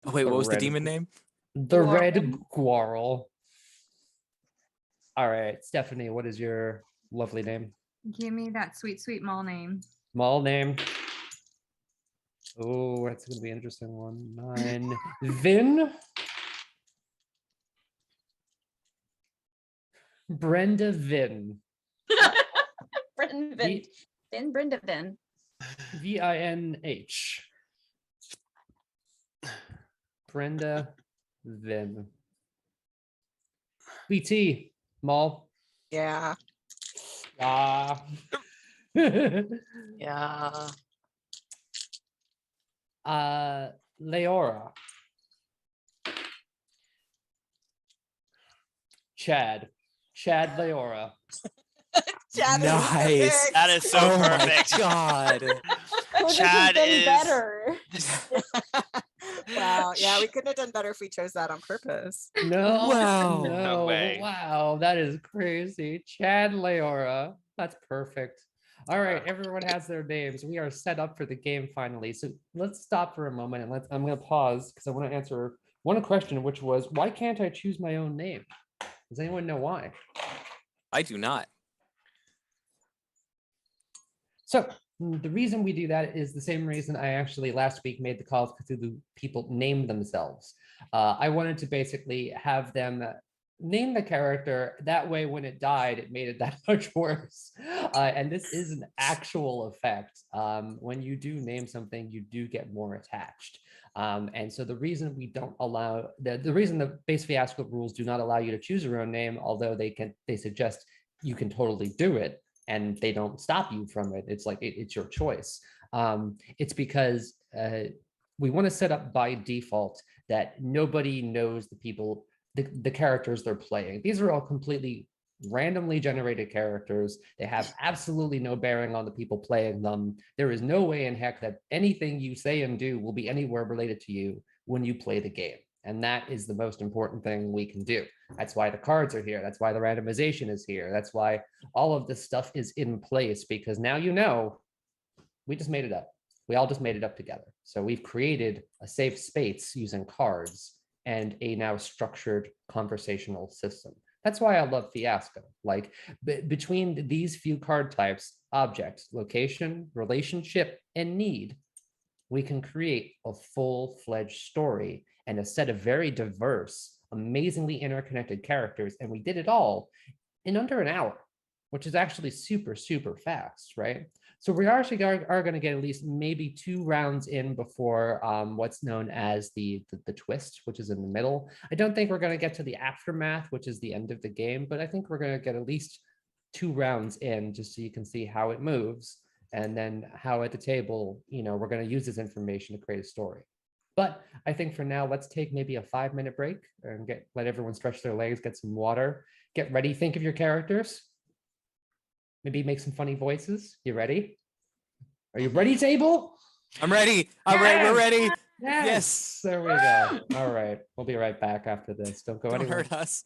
Oh, wait, The what was the red- demon name? The Guarl. red Guarl. All right, Stephanie, what is your lovely name? Give me that sweet, sweet mall name. Mall name. Oh, that's gonna be an interesting one. 9. Vin. Brenda Vin. Brendan Vin. Brenda Vin. VINH. Brenda Vin. BT. Mall. Yeah. Ah. Yeah. Leora. Chad. Chad Leora. Chad is Nice. perfect. That is so Oh perfect. my god. Couldn't Chad have been is- better. Wow. Yeah, we couldn't have done better if we chose that on purpose. No, Wow. no, No way. wow, that is crazy. Chad Leora. That's perfect. All right, everyone has their names. We are set up for the game finally. So let's stop for a moment and I'm going to pause because I want to answer one question, which was, why can't I choose my own name? Does anyone know why? I do not. So the reason we do that is the same reason I actually last week made the Call of Cthulhu people name themselves. I wanted to basically have them name the character. That way, when it died, it made it that much worse. And this is an actual effect. When you do name something, you do get more attached. And so the reason we don't allow, the reason the base Fiasco rules do not allow you to choose your own name, although they suggest you can totally do it, and they don't stop you from it. It's like it's your choice. It's because we want to set up by default that nobody knows the people, the characters they're playing. These are all completely randomly generated characters. They have absolutely no bearing on the people playing them. There is no way in heck that anything you say and do will be anywhere related to you when you play the game. And that is the most important thing we can do. That's why the cards are here. That's why the randomization is here. That's why all of this stuff is in place, because now you know we just made it up. We all just made it up together. So we've created a safe space using cards and a now structured conversational system. That's why I love Fiasco. Like between these few card types, object, location, relationship, and need, we can create a full-fledged story and a set of very diverse, amazingly interconnected characters. And we did it all in under an hour, which is actually super, super fast, right? So we actually are going to get at least maybe 2 rounds in before what's known as the twist, which is in the middle. I don't think we're going to get to the aftermath, which is the end of the game, but I think we're going to get at least 2 rounds in just so you can see how it moves, and then how at the table, we're going to use this information to create a story. But I think for now, let's take maybe a 5-minute break and let everyone stretch their legs, get some water, get ready, think of your characters. Maybe make some funny voices. You ready? Are you ready, table? I'm ready. All right, we're ready. Yes. There we go. All right. We'll be right back after this. Don't go Don't anywhere. hurt us.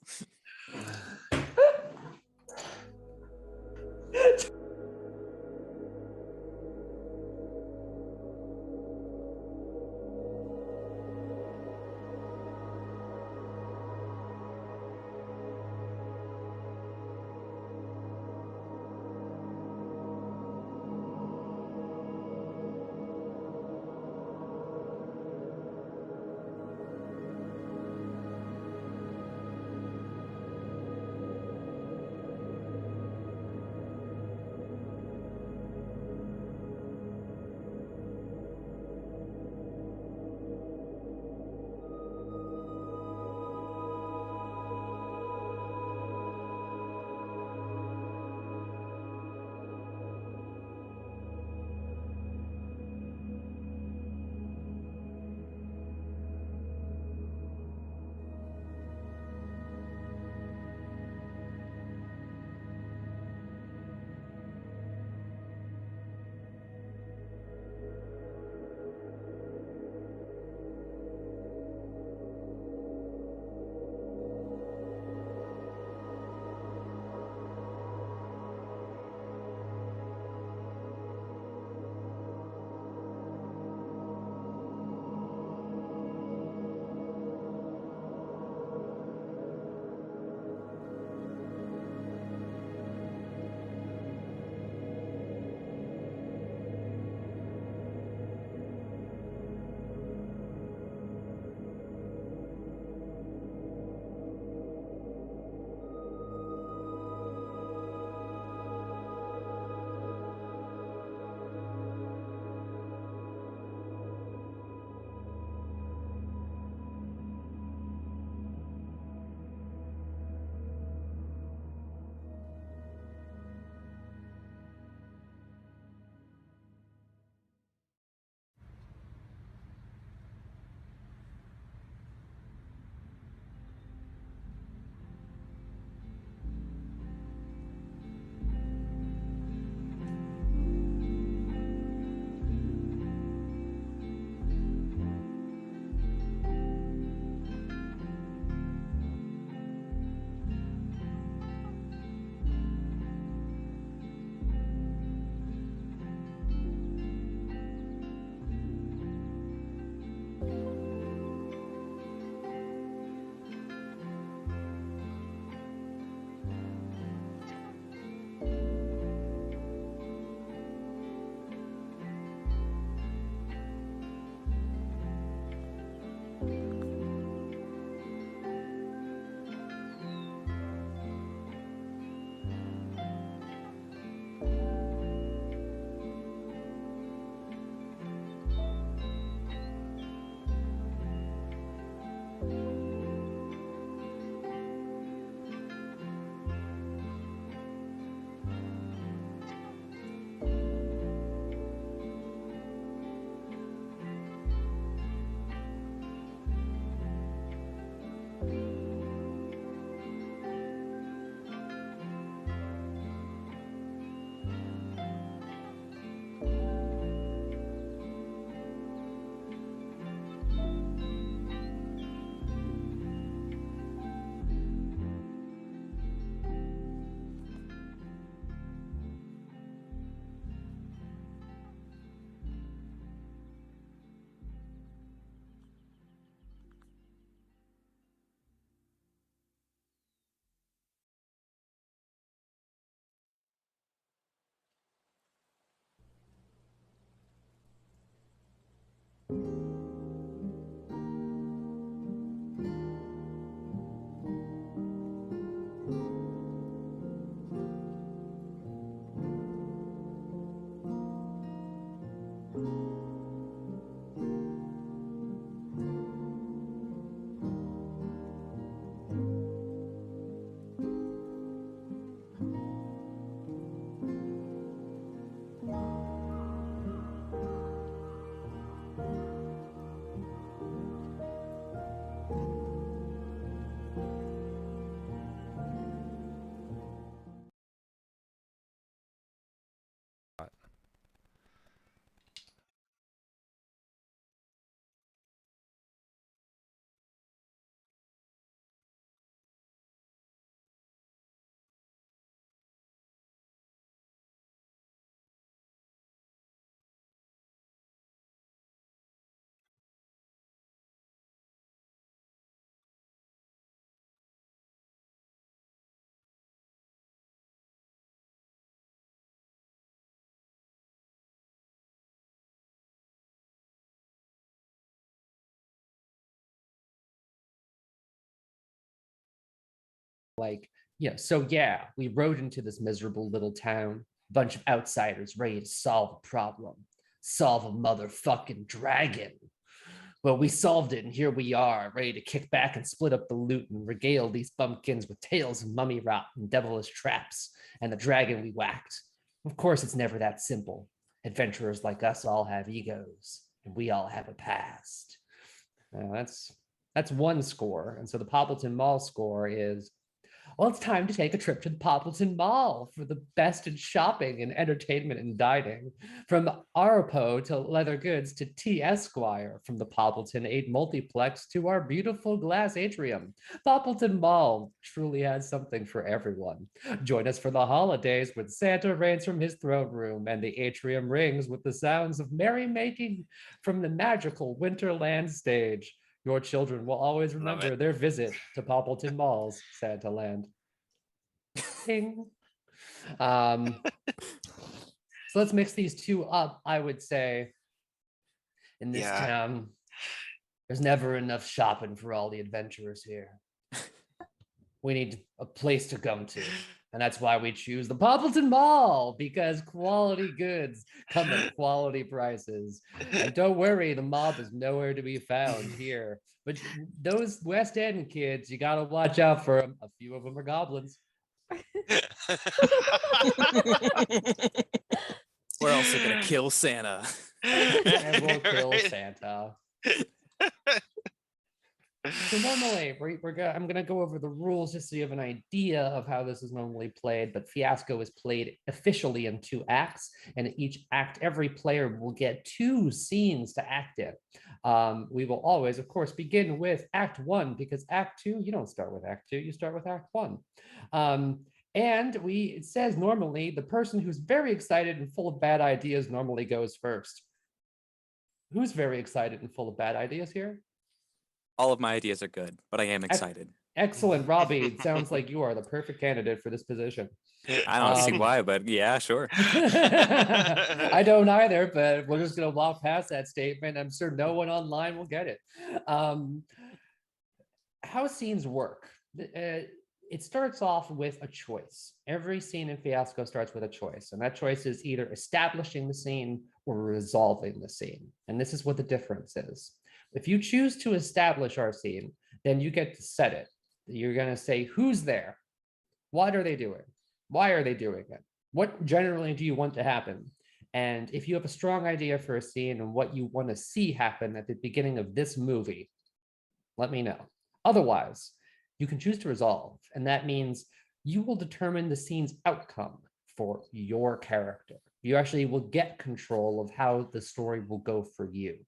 Like, so yeah, we rode into this miserable little town, bunch of outsiders ready to solve a problem, solve a motherfucking dragon. Well, we solved it, and here we are, ready to kick back and split up the loot and regale these bumpkins with tales of mummy rot and devilish traps and the dragon we whacked. Of course, it's never that simple. Adventurers like us all have egos, and we all have a past. That's one score, and so the Poppleton Mall score is, well, it's time to take a trip to the Poppleton Mall for the best in shopping and entertainment and dining. From Arpo to leather goods to T. Esquire, from the Poppleton 8 multiplex to our beautiful glass atrium. Poppleton Mall truly has something for everyone. Join us for the holidays when Santa reigns from his throne room and the atrium rings with the sounds of merrymaking from the magical Winterland stage. Your children will always remember their visit to Poppleton Mall's Santa Land. Ding. So let's mix these two up. I would say in this town, there's never enough shopping for all the adventurers here. We need a place to come to. And that's why we choose the Poppleton Mall, because quality goods come at quality prices. And don't worry, the mob is nowhere to be found here. But those West End kids, you got to watch out for them. A few of them are goblins. We're also going to kill Santa. And we'll kill Santa. So normally, I'm going to go over the rules just so you have an idea of how this is normally played, but Fiasco is played officially in 2 acts, and in each act, every player will get 2 scenes to act in. We will always, of course, begin with Act 1, because Act 2, you don't start with Act 2, you start with Act 1. And it says normally the person who's very excited and full of bad ideas normally goes first. Who's very excited and full of bad ideas here? All of my ideas are good, but I am excited. Excellent, Robbie. It sounds like you are the perfect candidate for this position. I don't see why, but yeah, sure. I don't either, but we're just going to walk past that statement. I'm sure no one online will get it. How scenes work. It starts off with a choice. Every scene in Fiasco starts with a choice, and that choice is either establishing the scene or resolving the scene. And this is what the difference is. If you choose to establish our scene, then you get to set it. You're going to say, who's there? What are they doing? Why are they doing it? What generally do you want to happen? And if you have a strong idea for a scene and what you want to see happen at the beginning of this movie, let me know. Otherwise, you can choose to resolve. And that means you will determine the scene's outcome for your character. You actually will get control of how the story will go for you.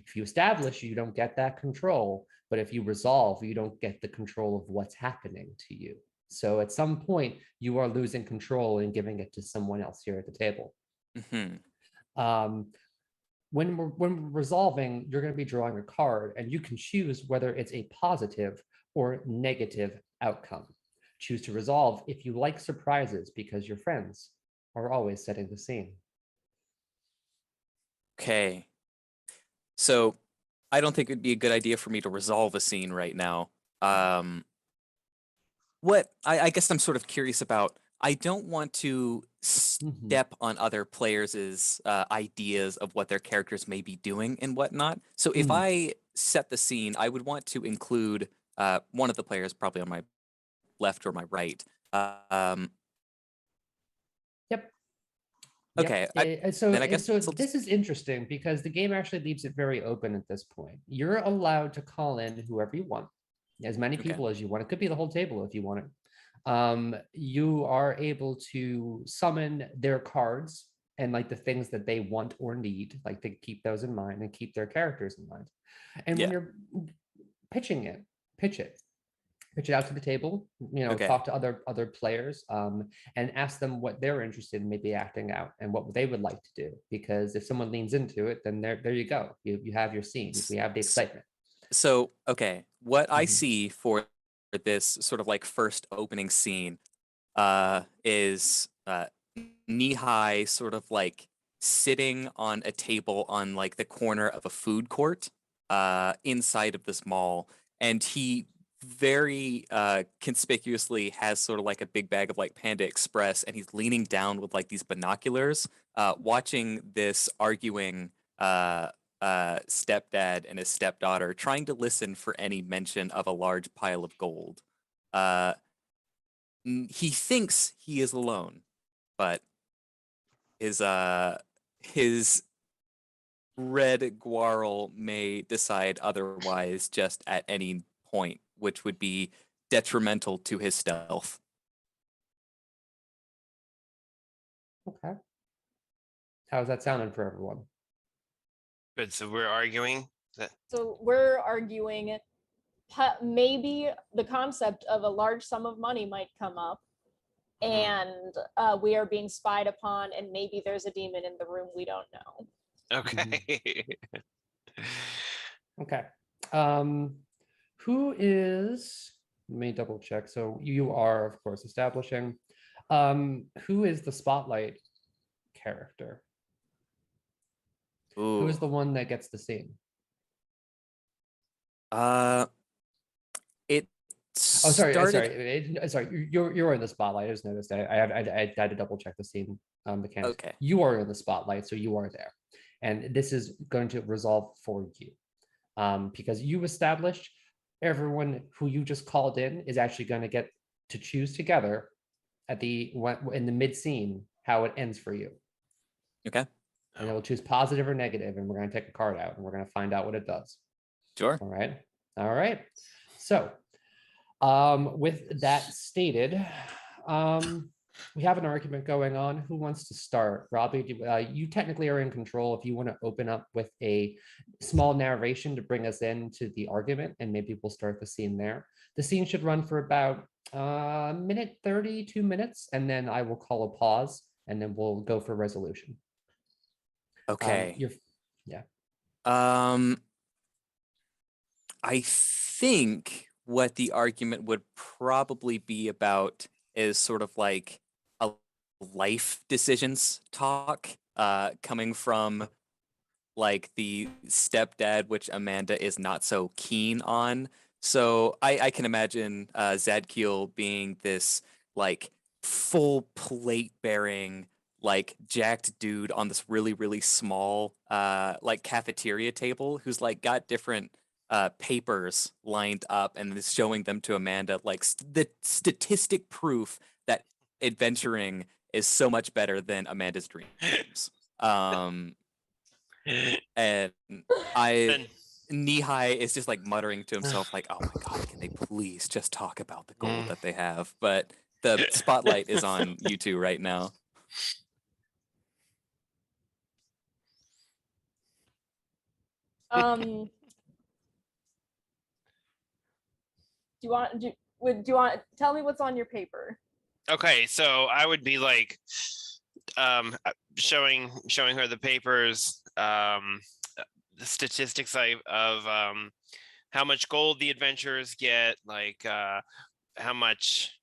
If you establish, you don't get that control, but if you resolve, you don't get the control of what's happening to you. So at some point, you are losing control and giving it to someone else here at the table. Mm-hmm. When we're resolving, you're going to be drawing a card, and you can choose whether it's a positive or negative outcome. Choose to resolve if you like surprises, because your friends are always setting the scene. Okay. So I don't think it'd be a good idea for me to resolve a scene right now. What I guess I'm sort of curious about, I don't want to Mhm. step on other players' ideas of what their characters may be doing and whatnot. So if Mm. I set the scene, I would want to include one of the players, probably on my left or my right. Yep. Okay, then I guess So I'll this is interesting because the game actually leaves it very open at this point. You're allowed to call in whoever you want, as many Okay. people as you want. It could be the whole table if you want it. You are able to summon their cards and like the things that they want or need, like to keep those in mind and keep their characters in mind. And when Yeah. you're pitching it, pitch it. Pitch it out to the table, Okay. talk to other players, and ask them what they're interested in maybe acting out and what they would like to do. Because if someone leans into it, then there you go. You have your scene. We have the excitement. So, okay, what I Mhm. see for this sort of like first opening scene is knee-high sort of like sitting on a table on like the corner of a food court inside of this mall, and he very conspicuously has sort of like a big bag of like Panda Express, and he's leaning down with like these binoculars watching this arguing stepdad and his stepdaughter, trying to listen for any mention of a large pile of gold. He thinks he is alone, but his red guarl may decide otherwise just at any point, which would be detrimental to his stealth. Okay. How's that sounding for everyone? Good. So we're arguing that. So we're arguing maybe the concept of a large sum of money might come up, and we are being spied upon, and maybe there's a demon in the room we don't know. Okay. Okay. Who is? Let me double check. So you are, of course, establishing. Who is the spotlight character? Who is Ooh. the one that gets the scene? It Oh, sorry, started. sorry. You're in the spotlight. I just noticed. I had to double check the scene mechanics. Okay. You are in the spotlight, so you are there, and this is going to resolve for you, because you established everyone who you just called in is actually going to get to choose together at in the mid scene how it ends for you. Okay. And it will choose positive or negative, and we're going to take a card out, and we're going to find out what it does. Sure. All right. So, with that stated, we have an argument going on. Who wants to start? Robbie, you technically are in control. If you want to open up with a small narration to bring us into the argument, and maybe we'll start the scene there. The scene should run for about minute 30, 2 minutes, and then I will call a pause, and then we'll go for resolution. Okay. Yeah. I think what the argument would probably be about is sort of like a life decisions talk, coming from like the stepdad, which Amanda is not so keen on. So I can imagine Zadkiel being this like full plate bearing, like jacked dude on this really, really small like cafeteria table who's like got different papers lined up and is showing them to Amanda, like the statistic proof that adventuring is so much better than Amanda's dreams. And Nihai is just like muttering to himself, like, "Oh my god, can they please just talk about the gold that they have?" But the spotlight is on you two right now. Do you want tell me what's on your paper? Okay, so I would be like showing her the papers, the statistics of how much gold the adventurers get, like how much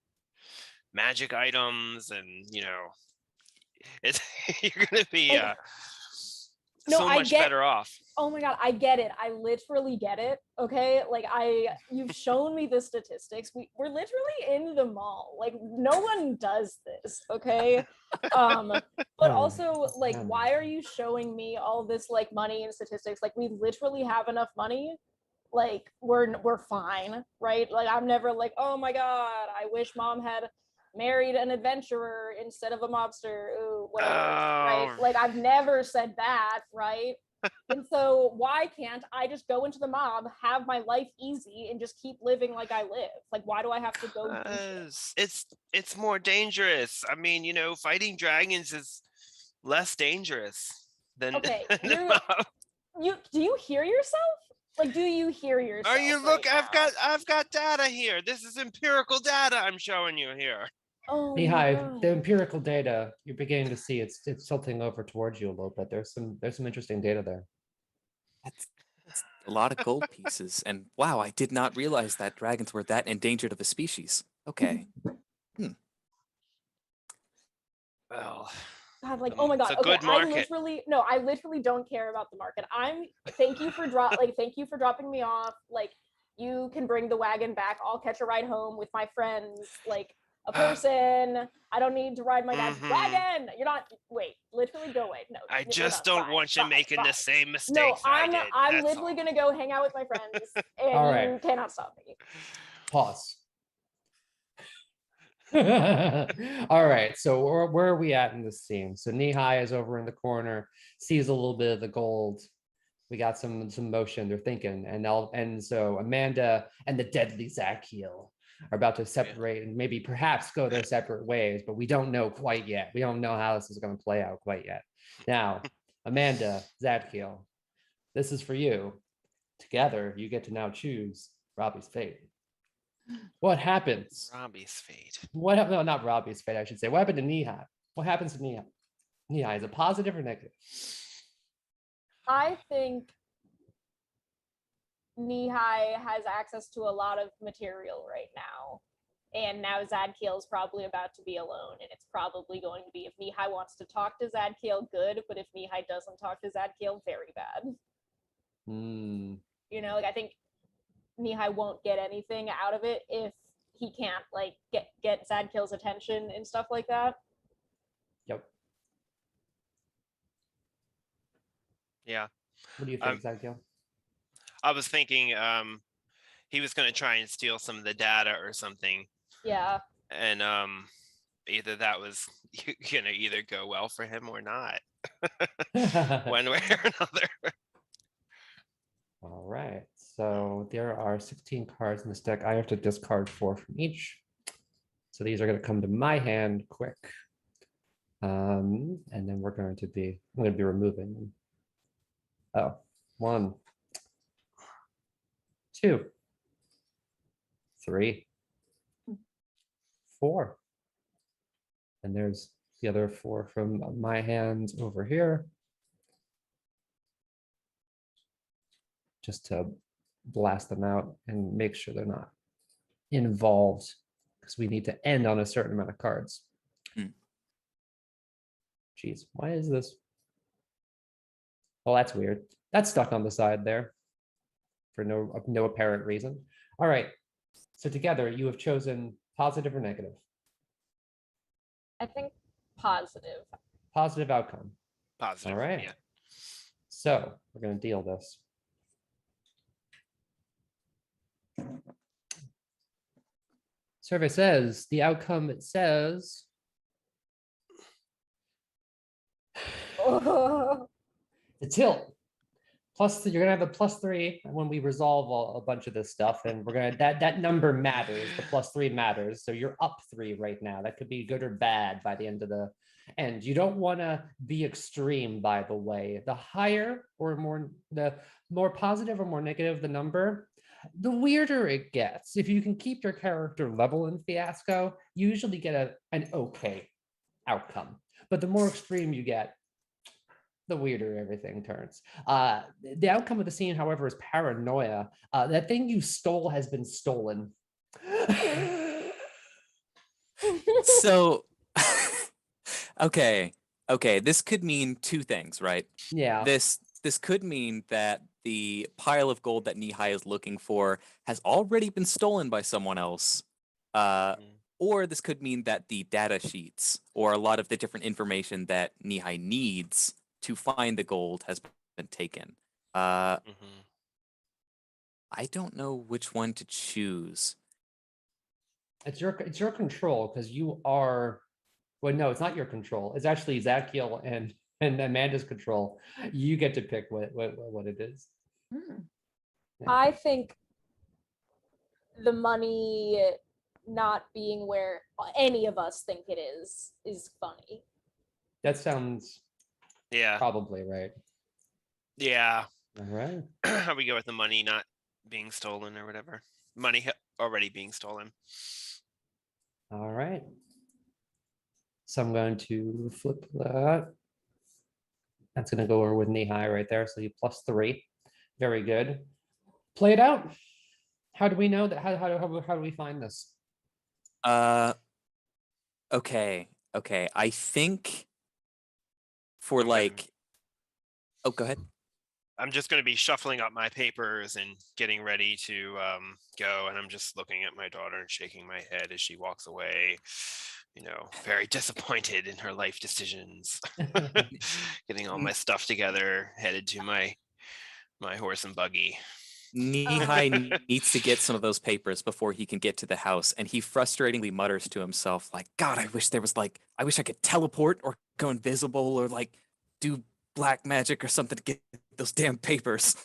magic items, and it's you're gonna be so much better off. Oh my god, I get it. I literally get it. Okay, like you've shown me the statistics. We're literally in the mall. Like no one does this. Okay, but also like, why are you showing me all this like money and statistics? Like we literally have enough money. Like we're fine, right? Like I'm never like, oh my god, I wish mom had married an adventurer instead of a mobster. Ooh, whatever, right? Oh, Like I've never said that, right? And so why can't I just go into the mob, have my life easy, and just keep living like I live? Like why do I have to go do shit? it's more dangerous. I mean, fighting dragons is less dangerous than Okay, the mob. do you hear yourself? Like, do you hear yourself? Are you look? Right now? I've got data here. This is empirical data I'm showing you here. Oh my Mihai, God. the empirical data you're beginning to see, it's tilting over towards you a little bit. There's some interesting data there. That's a lot of gold pieces. And wow, I did not realize that dragons were that endangered of a species. Okay. Well, God, like, oh my God. it's a Okay, good market. I literally don't care about the market. Thank you for dropping me off. Like, you can bring the wagon back. I'll catch a ride home with my friends, like a person. I don't need to ride my dad's wagon. You're not, wait, literally go away. No, I we're just done. don't Fine, want you fine, making the fine. same mistakes No, I did. I'm That's literally all. gonna go hang out with my friends, and All right. you cannot stop me. Pause. All right, so where are we at in this scene? So Nihai is over in the corner, sees a little bit of the gold. We got some motion. They're thinking, and so Amanda and the deadly Zachiel are about to separate and maybe perhaps go their separate ways, but we don't know quite yet. We don't know how this is going to play out quite yet. Now, Amanda, Zachiel, this is for you. Together, you get to now choose Robbie's fate. What happens? Robbie's fate. No, not Robbie's fate, I should say. What happened to Nihai? What happens to Nihai? Nihai, is it positive or negative? I think Nihai has access to a lot of material right now. And now Zadkiel is probably about to be alone. And it's probably going to be, if Nihai wants to talk to Zadkiel, good. But if Nihai doesn't talk to Zadkiel, very bad. You know, like I think Nihai won't get anything out of it if he can't like get Zadkiel's attention and stuff like that. Yep. Yeah. What do you think, Zadkiel? I was thinking he was going to try and steal some of the data or something. Yeah. And either that was going to either go well for him or not. One way or another. All right. So there are 16 cards in this deck. I have to discard 4 from each. So these are going to come to my hand quick. And then I'm going to be removing them. Oh, 1, 2, 3, 4. And there's the other 4 from my hands over here. Just to blast them out and make sure they're not involved, because we need to end on a certain amount of cards. Geez, why is this? Oh, that's weird. That's stuck on the side there for no apparent reason. All right. So together, you have chosen positive or negative? I think positive. Positive outcome. Positive. All right. Yeah. So we're going to deal this. Survey says the outcome, it says the tilt. You're gonna have a +3 when we resolve a bunch of this stuff, and we're gonna that number matters. The +3 matters, so you're up 3 right now. That could be good or bad by the end of the end. You don't want to be extreme, by the way. The higher or the more positive or more negative the number, the weirder it gets. If you can keep your character level in Fiasco, you usually get an okay outcome. But the more extreme you get, the weirder everything turns. The outcome of the scene, however, is paranoia. That thing you stole has been stolen. So, okay, this could mean 2 things, right? Yeah. This this could mean that the pile of gold that Nihai is looking for has already been stolen by someone else. Or this could mean that the data sheets or a lot of the different information that Nihai needs to find the gold has been taken. I don't know which one to choose. It's your control, because you are, well, no, it's not your control. It's actually Zakiel and Amanda's control. You get to pick what it is. I think the money not being where any of us think it is funny. That sounds probably right. Yeah. All right. How we go with the money not being stolen or whatever. Money already being stolen. All right. So I'm going to flip that. That's going to go over with Nihai right there. So you +3. Very good. Play it out. How do we know that? How do we find this? Okay. I think for like, oh, go ahead. I'm just going to be shuffling up my papers and getting ready to go. And I'm just looking at my daughter and shaking my head as she walks away, very disappointed in her life decisions. Getting all my stuff together, headed to my horse and buggy. Nihai needs to get some of those papers before he can get to the house, and he frustratingly mutters to himself, like, God, I wish I could teleport or go invisible or like do black magic or something to get those damn papers.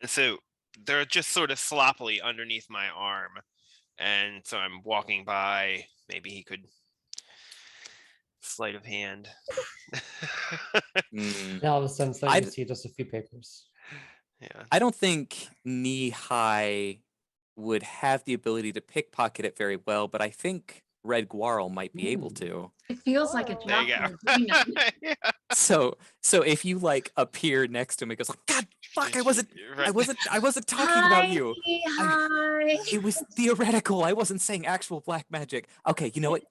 And so they're just sort of sloppily underneath my arm. And so I'm walking by, maybe he could sleight of hand. All of a sudden, I see just a few papers. Yeah. I don't think Nihai would have the ability to pickpocket it very well, but I think Red Guarl might be able to. It feels like a There job. you go. Yeah. So if you like appear next to him, it goes like, God, fuck! I wasn't talking about you. Hi. It was theoretical. I wasn't saying actual black magic. Okay, you know what?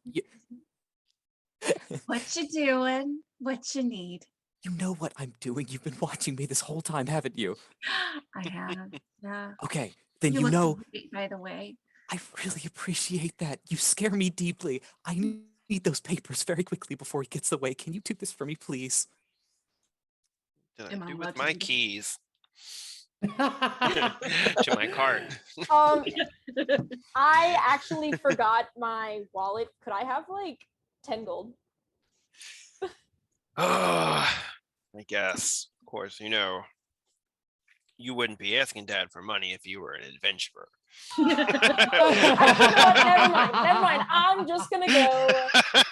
What you doing? What you need? You know what I'm doing. You've been watching me this whole time, haven't you? I have. Yeah. Okay, then You you look know. great, by the way. I really appreciate that. You scare me deeply. I need those papers very quickly before he gets away. Can you do this for me, please? Did Am I I do allowed with to my do that? keys to my cart? I actually forgot my wallet. Could I have like 10 gold? I guess. Of course, you wouldn't be asking Dad for money if you were an adventurer. Never mind. I'm just gonna go.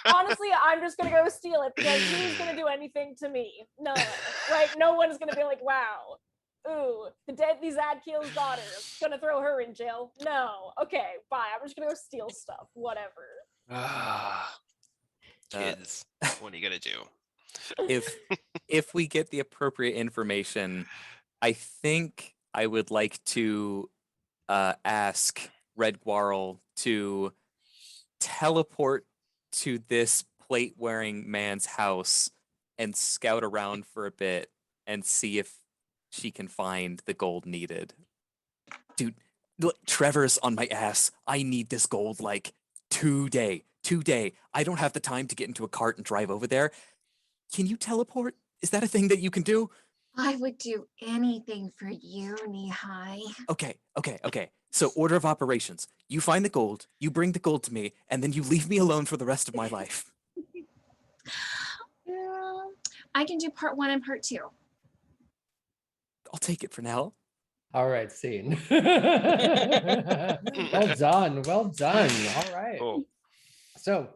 Honestly, I'm just gonna go steal it because who's gonna do anything to me? None. Right? No one's gonna be like, wow. Ooh, these Zadkiel's daughter. Gonna throw her in jail. No. Okay, bye. I'm just gonna go steal stuff. Whatever. Kids, what are you gonna do? If we get the appropriate information, I think I would like to ask Red Guarl to teleport to this plate-wearing man's house and scout around for a bit and see if she can find the gold needed. Dude, look, Trevor's on my ass. I need this gold like today. I don't have the time to get into a cart and drive over there. Can you teleport? Is that a thing that you can do? I would do anything for you, Nihai. Okay. So order of operations. You find the gold, you bring the gold to me, and then you leave me alone for the rest of my life. I can do part 1 and part 2. I'll take it for now. All right, scene. Well done. All right. Cool. So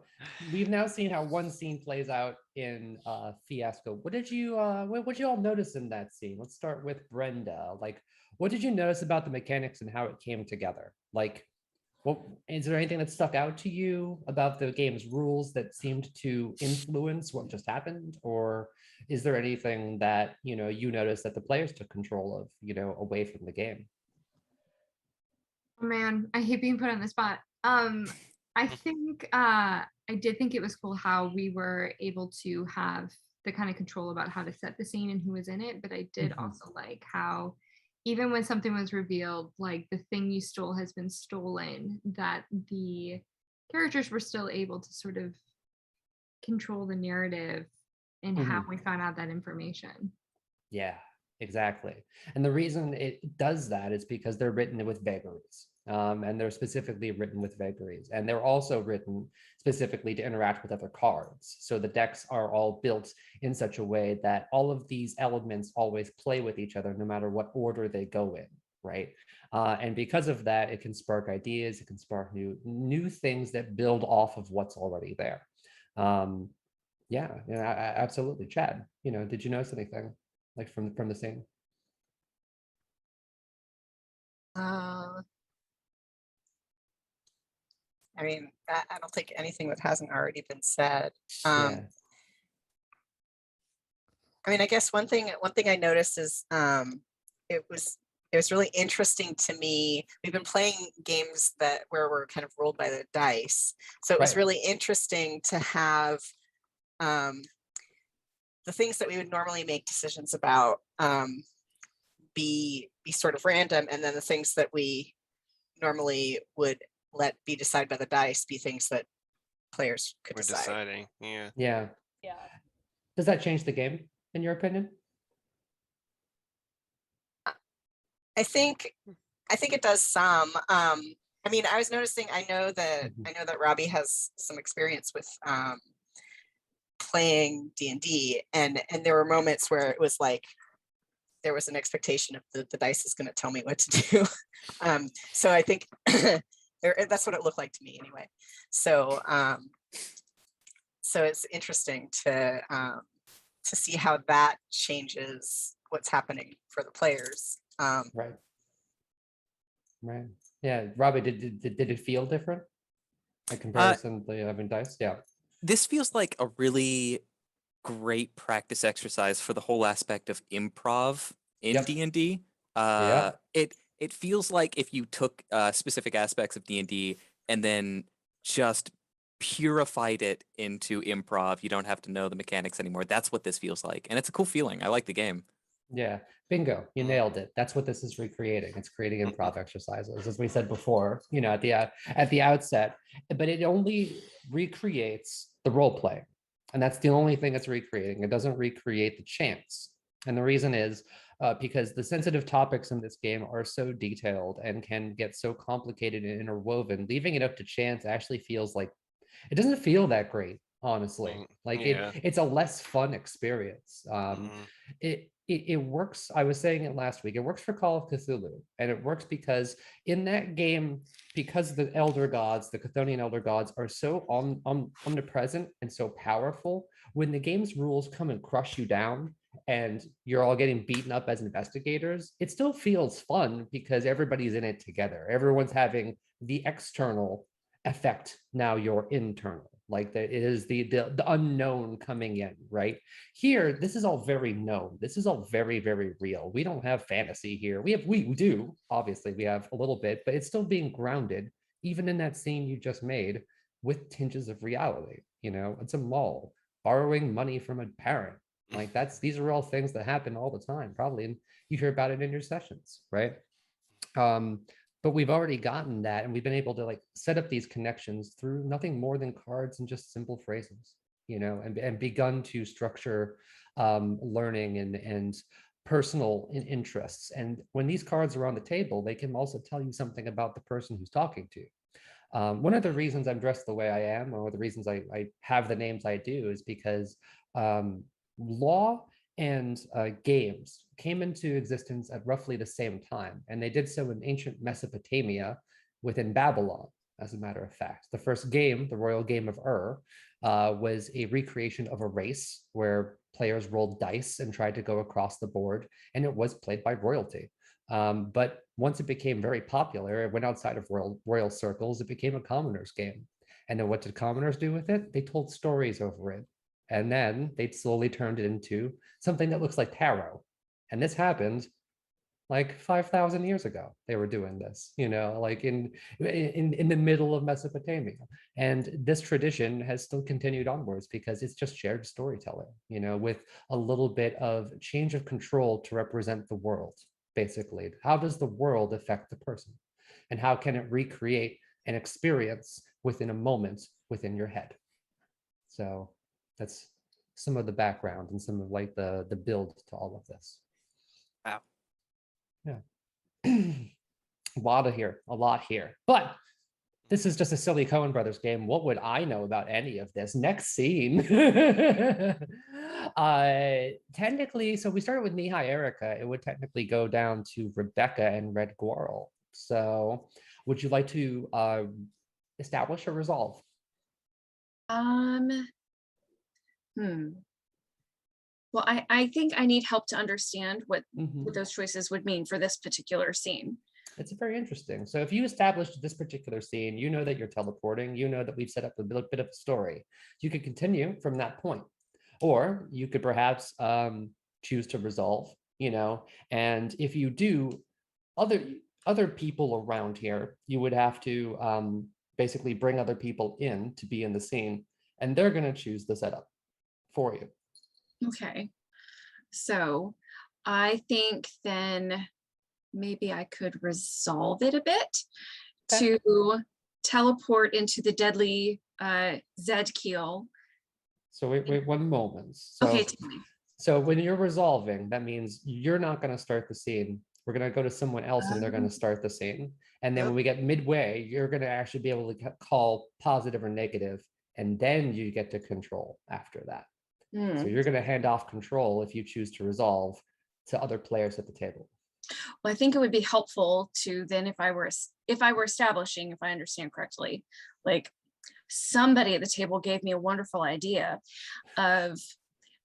we've now seen how one scene plays out in Fiasco. What did you all notice in that scene? Let's start with Brenda. Like, what did you notice about the mechanics and how it came together? Like, what is there anything that stuck out to you about the game's rules that seemed to influence what just happened? Or is there anything that you noticed that the players took control of, away from the game? Oh man, I hate being put on the spot. I think I did think it was cool how we were able to have the kind of control about how to set the scene and who was in it, but I did Mhm. also like how even when something was revealed, like the thing you stole has been stolen, that the characters were still able to sort of control the narrative and how Mhm. we found out that information. Yeah, exactly. And the reason it does that is because they're written with vagaries. And they're specifically written with vagaries. And they're also written specifically to interact with other cards. So the decks are all built in such a way that all of these elements always play with each other, no matter what order they go in, right? And because of that, it can spark ideas, it can spark new things that build off of what's already there. Yeah, absolutely. Chad, did you notice anything like from the scene? Uh, I mean, I don't think anything that hasn't already been said. Yeah. I mean, I guess one thing I noticed is it was really interesting to me. We've been playing games where we're kind of rolled by the dice, so it was Right. really interesting to have the things that we would normally make decisions about be sort of random, and then the things that we normally would let be decided by the dice be things that players could We're decide. deciding. Yeah. Yeah. Yeah. Does that change the game, in your opinion? I think it does some. I mean, I was noticing. I know that Robbie has some experience with playing D&D, and there were moments where it was like there was an expectation of the dice is going to tell me what to do. So I think that's what it looked like to me anyway. So so it's interesting to see how that changes what's happening for the players. Right. Right. Yeah. Robbie, did it feel different? In comparison to having dice? Yeah. This feels like a really great practice exercise for the whole aspect of improv in Yep. D&D. Yeah. It feels like if you took specific aspects of D&D and then just purified it into improv, you don't have to know the mechanics anymore. That's what this feels like, and it's a cool feeling. I like the game. Yeah. Bingo. You nailed it. That's what this is recreating. It's creating improv exercises, as we said before, at the outset. But it only recreates the role play. And that's the only thing it's recreating. It doesn't recreate the chance. And the reason is because the sensitive topics in this game are so detailed and can get so complicated and interwoven. Leaving it up to chance actually feels like it doesn't feel that great, honestly. Like Yeah. it's a less fun experience. It works. I was saying it last week. It works for Call of Cthulhu, and it works because in that game, because the elder gods, the Chthonian elder gods, are so omnipresent and so powerful. When the game's rules come and crush you down, and you're all getting beaten up as investigators, it still feels fun because everybody's in it together. Everyone's having the external affect now your internal, like it is the unknown coming in. Right here, this is all very known. This is all very, very real. We don't have fantasy here. We do, obviously we have a little bit, but it's still being grounded even in that scene you just made with tinges of reality. It's a mall borrowing money from a parent. Like these are all things that happen all the time, probably, and you hear about it in your sessions, right? But we've already gotten that, and we've been able to like set up these connections through nothing more than cards and just simple phrases, and begun to structure learning and personal interests. And when these cards are on the table, they can also tell you something about the person who's talking to you. One of the reasons I'm dressed the way I am, or one of the reasons I have the names I do, is because law and games came into existence at roughly the same time, and they did so in ancient Mesopotamia within Babylon. As a matter of fact, the first game, the Royal Game of was a recreation of a race where players rolled dice and tried to go across the board, and it was played by royalty. But once it became very popular, it went outside of royal circles, it became a commoner's game. And then what did commoners do with it? They told stories over it. And then they slowly turned it into something that looks like tarot. And this happened like 5,000 years ago they were doing this, like in the middle of Mesopotamia. And this tradition has still continued onwards because it's just shared storytelling, with a little bit of change of control to represent the world. Basically, how does the world affect the person, and how can it recreate an experience within a moment within your head? So that's some of the background and some of like the build to all of this. Wow. Yeah. a lot here. But this is just a silly Coen Brothers game. What would I know about any of this? Next scene. Technically, so we started with Mihai Erica. It would technically go down to Rebecca and Red Guarl. So would you like to establish a resolve? Well, I think I need help to understand what Mhm. those choices would mean for this particular scene. It's very interesting. So if you established this particular scene, you know that you're teleporting, you know that we've set up a bit of a story. You could continue from that point. Or you could perhaps choose to resolve, and if you do, other people around here, you would have to basically bring other people in to be in the scene, and they're going to choose the setup for you. Okay. So I think then maybe I could resolve it a bit Okay. to teleport into the deadly Zedkiel. So wait 1 moment. Okay, tell me. So when you're resolving, that means you're not going to start the scene. We're going to go to someone else and they're going to start the scene. And then when we get midway, you're going to actually be able to call positive or negative, and then you get to control after that. So you're going to hand off control if you choose to resolve to other players at the table. Well, I think it would be helpful to then, if I were establishing, if I understand correctly, like somebody at the table gave me a wonderful idea of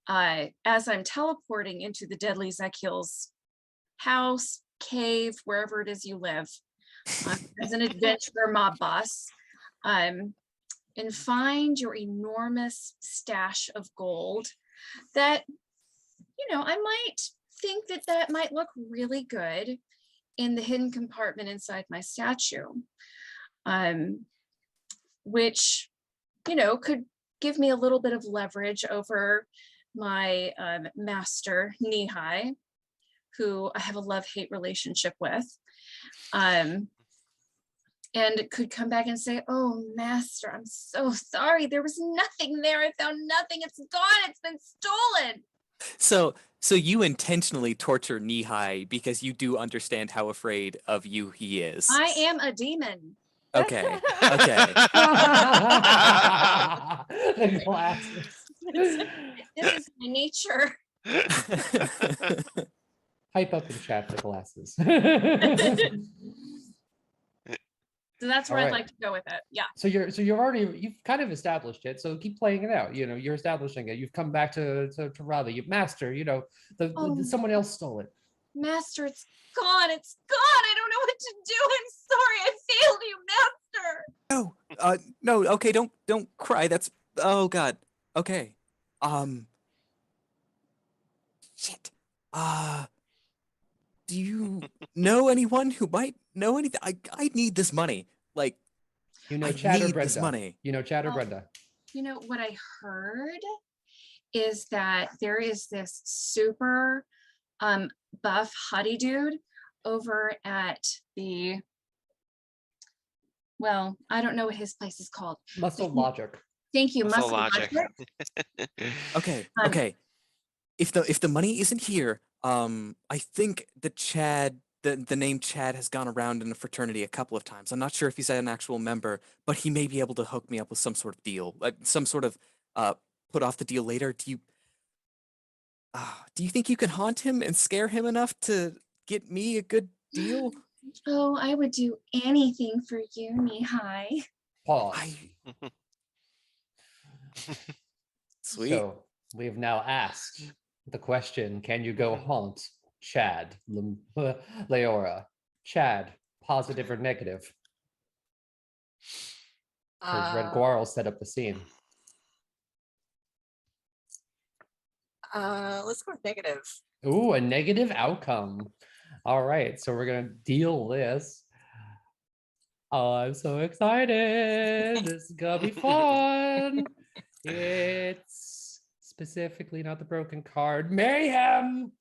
as I'm teleporting into the deadly Zekiel's house, cave, wherever it is you live, as an adventurer mob boss, and find your enormous stash of gold that, I might think that might look really good in the hidden compartment inside my statue, which, could give me a little bit of leverage over my master Nihai, who I have a love-hate relationship with, and could come back and say, "Oh, master, I'm so sorry. There was nothing there. I found nothing. It's gone. It's been stolen." So you intentionally torture Nihai because you do understand how afraid of you he is. I am a demon. Okay. Okay. The glasses. This is my nature. Hype up in chat, the glasses. So that's where All I'd right. like to go with it. Yeah. So you've kind of established it. So keep playing it out. You're establishing it. You've come back to Ravi. You master. Someone else stole it. Master, it's gone. It's gone. I don't know what to do. I'm sorry. I failed you, master. No. Okay. Don't cry. That's. Oh God. Okay. Shit. Do you know anyone who might know anything? I need this money. Like, I Chad or need Brenda. this money. Chad or Brenda. What I heard is that there is this super buff hottie dude over at the, well, I don't know what his place is called. Muscle Logic. Thank you, Muscle Muscle Logic. Okay. Okay. If the money isn't here, I think that Chad, the name Chad has gone around in the fraternity a couple of times. I'm not sure if he's an actual member, but he may be able to hook me up with some sort of deal, some sort of put off the deal later. Do you think you can haunt him and scare him enough to get me a good deal? Oh, I would do anything for you, Mihai. Pause. Sweet. So we've now asked the question, can you go haunt Chad, Leora? Chad, positive or negative? Because Red Guarl set up the scene. Let's go with negative. Ooh, a negative outcome. All right, so we're gonna deal this. Oh, I'm so excited. This is gonna be fun. It's specifically not the broken card. Mayhem.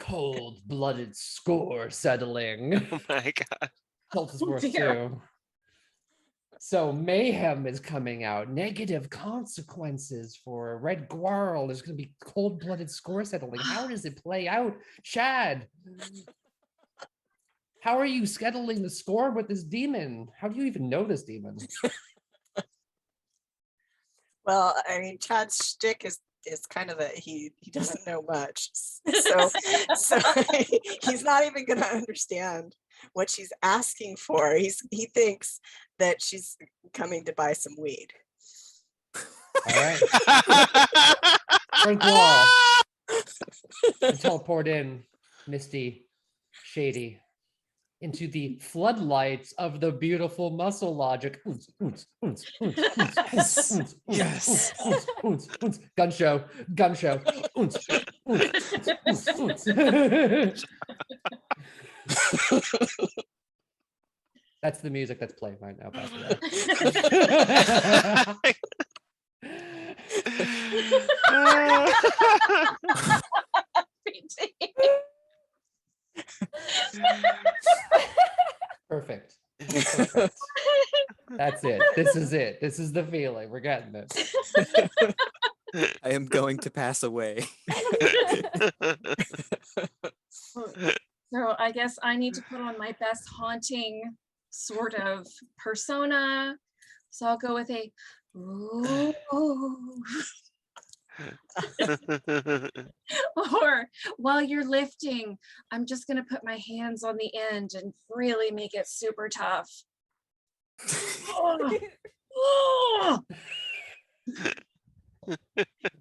Cold-blooded score settling. Oh my god. Health is worth dear. 2. So Mayhem is coming out. Negative consequences for Red Guarl. There's going to be cold-blooded score settling. How does it play out? Chad, how are you scheduling the score with this demon? How do you even know this demon? Well, I mean, Chad's shtick is kind of that he doesn't know much. So he's not even going to understand what she's asking for. He thinks that she's coming to buy some weed. All right. Red Guarl. Teleport in, Misty, Shady, into the floodlights of the beautiful muscle logic. Yes. Gun show. That's the music that's playing right now, by the way. Perfect. That's it. This is it. This is the feeling. We're getting this. I am going to pass away. So I guess I need to put on my best haunting sort of persona. So I'll go with a ooh. Or while you're lifting, I'm just gonna put my hands on the end and really make it super tough.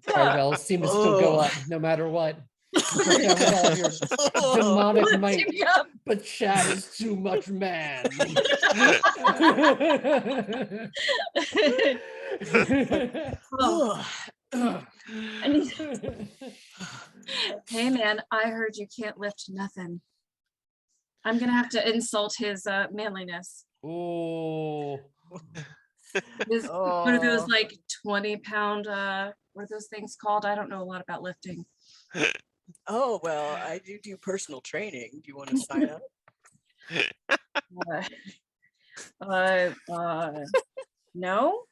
Barbell seem to still go up no matter what. With all of your demonic might, but Chad is too much man. Hey man, I heard you can't lift nothing. I'm gonna have to insult his manliness. Oh. What are those like 20-pound what are those things called? I don't know a lot about lifting. Oh, well, I do personal training. Do you want to sign up? No.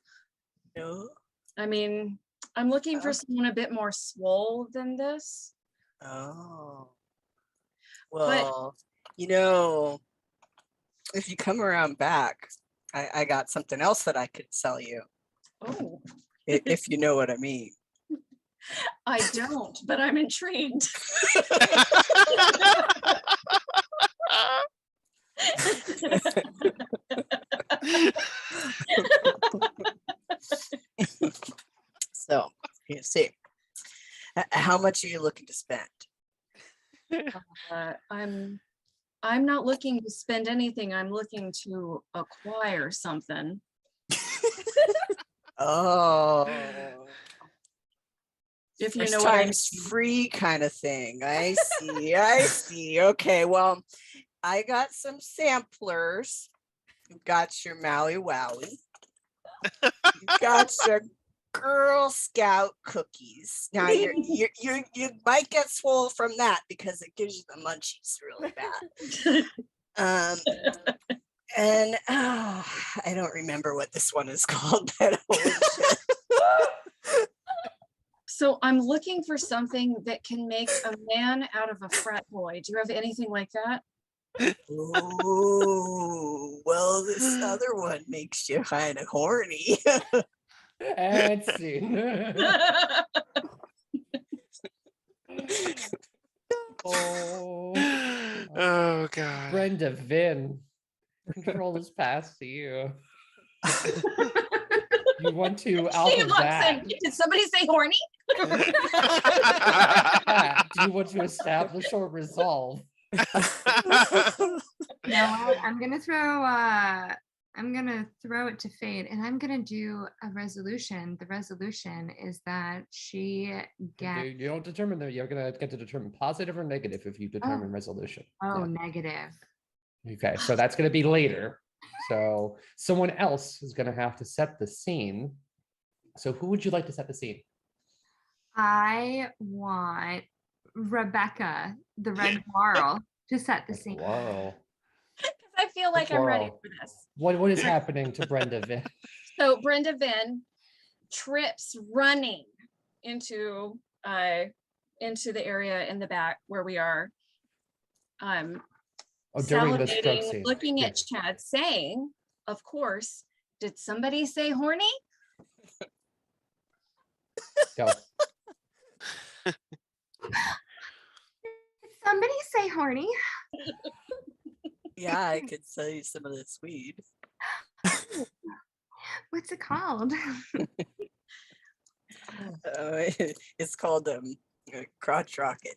No. I mean, I'm looking for someone a bit more swole than this. Oh. Well, you know, if you come around back, I got something else that I could sell you. Oh. If you know what I mean. I don't, but I'm intrigued. So, you see, how much are you looking to spend? I'm not looking to spend anything. I'm looking to acquire something. Oh. If you First know what I time's mean. free kind of thing. I see. I see. Okay, well, I got some samplers. You've got your Maui Wowie. You've got your Girl Scout cookies. Now you might get swole from that because it gives you the munchies really bad. And I don't remember what this one is called, but holy shit. So I'm looking for something that can make a man out of a frat boy. Do you have anything like that? Oh, well, this other one makes you kind of horny. And see. Oh god. Brenda Vin, control is passed to you. You want to out Hey, of that? did somebody say horny? Yeah, do you want to establish or resolve? No, I'm gonna throw I'm gonna throw it to fate, and I'm gonna do a resolution. The resolution is that she gets. You don't determine that. You're gonna get to determine positive or negative if you determine resolution. Oh, Yeah. negative. Okay, so that's gonna be later. So someone else is gonna have to set the scene. So who would you like to set the scene? I want Rebecca, the red Marl, to set the Like, scene. Laurel. Because I feel like I'm ready Laurel. for this. What is happening to Brenda Vin? So Brenda Vin trips running into the area in the back where we are. During the stroke Salivating, scene. looking Yeah. at Chad, saying, of course, did somebody say horny? Go. Did somebody say horny? Yeah, I could sell you some of this weed. What's it called? It's called crotch rocket.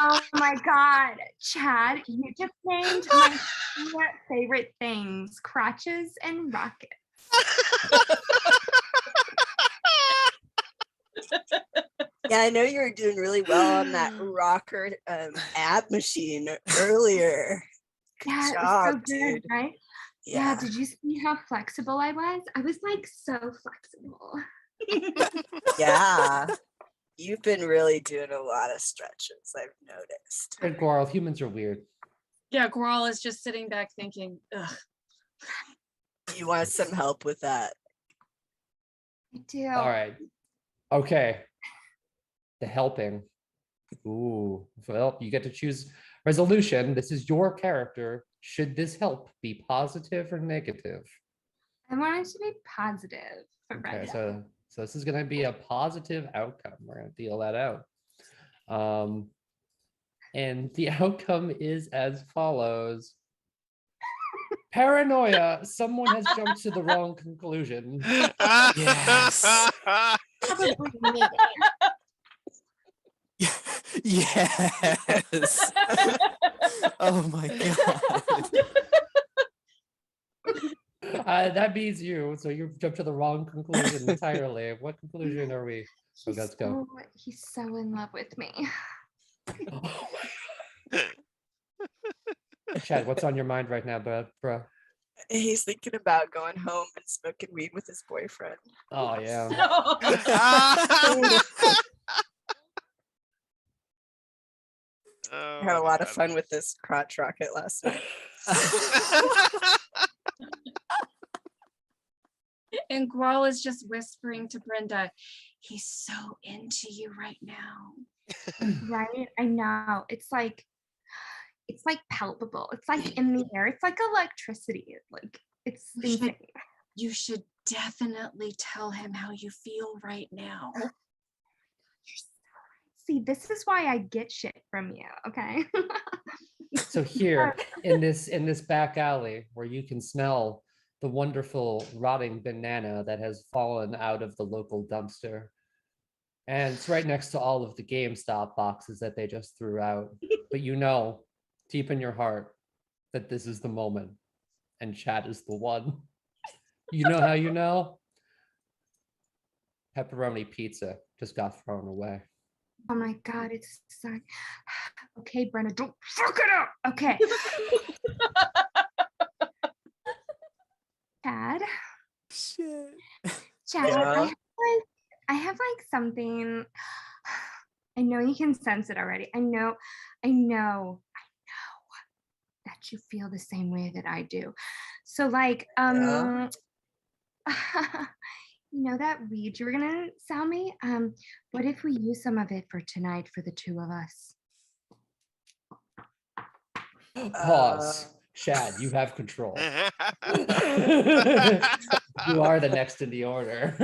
Oh my God, Chad, you just named my favorite things, crotches and rockets. Yeah, I know you were doing really well on that rocker ab machine earlier. Good Yeah, job, it was so good, dude. right? Yeah, did you see how flexible I was? I was like so flexible. Yeah. You've been really doing a lot of stretches, I've noticed. And Goral, humans are weird. Yeah, Growl is just sitting back thinking, ugh. You want some help with that? I do. All right. Okay. The helping. Ooh. Well, you get to choose resolution. This is your character. Should this help be positive or negative? I want it to be positive for Okay, Brenda. so this is going to be a positive outcome. We're going to deal that out. And the outcome is as follows. Paranoia. Someone has jumped to the wrong conclusion. Yes. Probably me. Yes. Oh my God. That means you. So you jumped to the wrong conclusion entirely. What conclusion are we? So let's go. He's so in love with me. Oh my God. Chad, what's on your mind right now, bro? He's thinking about going home and smoking weed with his boyfriend. Oh yeah. I had a lot of fun with this crotch rocket last night. And Growl is just whispering to Brenda, he's so into you right now. Right? I know. It's like palpable. It's like in the air. It's like electricity. Like it's insane. You should definitely tell him how you feel right now. See, this is why I get shit from you, okay? So here in this back alley where you can smell the wonderful rotting banana that has fallen out of the local dumpster. And it's right next to all of the GameStop boxes that they just threw out. But you know, deep in your heart, that this is the moment and Chad is the one. You know how you know? Pepperoni pizza just got thrown away. Oh my God, it's so... Okay, Brenda, don't fuck it up. Okay. Chad. Shit. Chad, Yeah. I have like something. I know you can sense it already. I know that you feel the same way that I do. So like, Yeah. you know that weed you were gonna sell me? What if we use some of it for tonight for the two of us? Pause. Chad, you have control. You are the next in the order.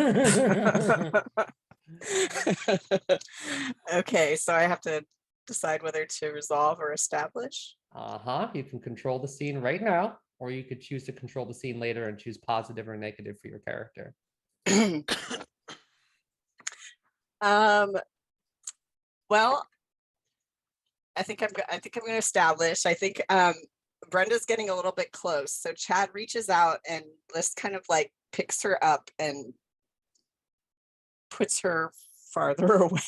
Okay, so I have to decide whether to resolve or establish. You can control the scene right now, or you could choose to control the scene later and choose positive or negative for your character. Well, I think I'm going to establish. I think Brenda's getting a little bit close. So Chad reaches out and just kind of like picks her up and puts her farther away.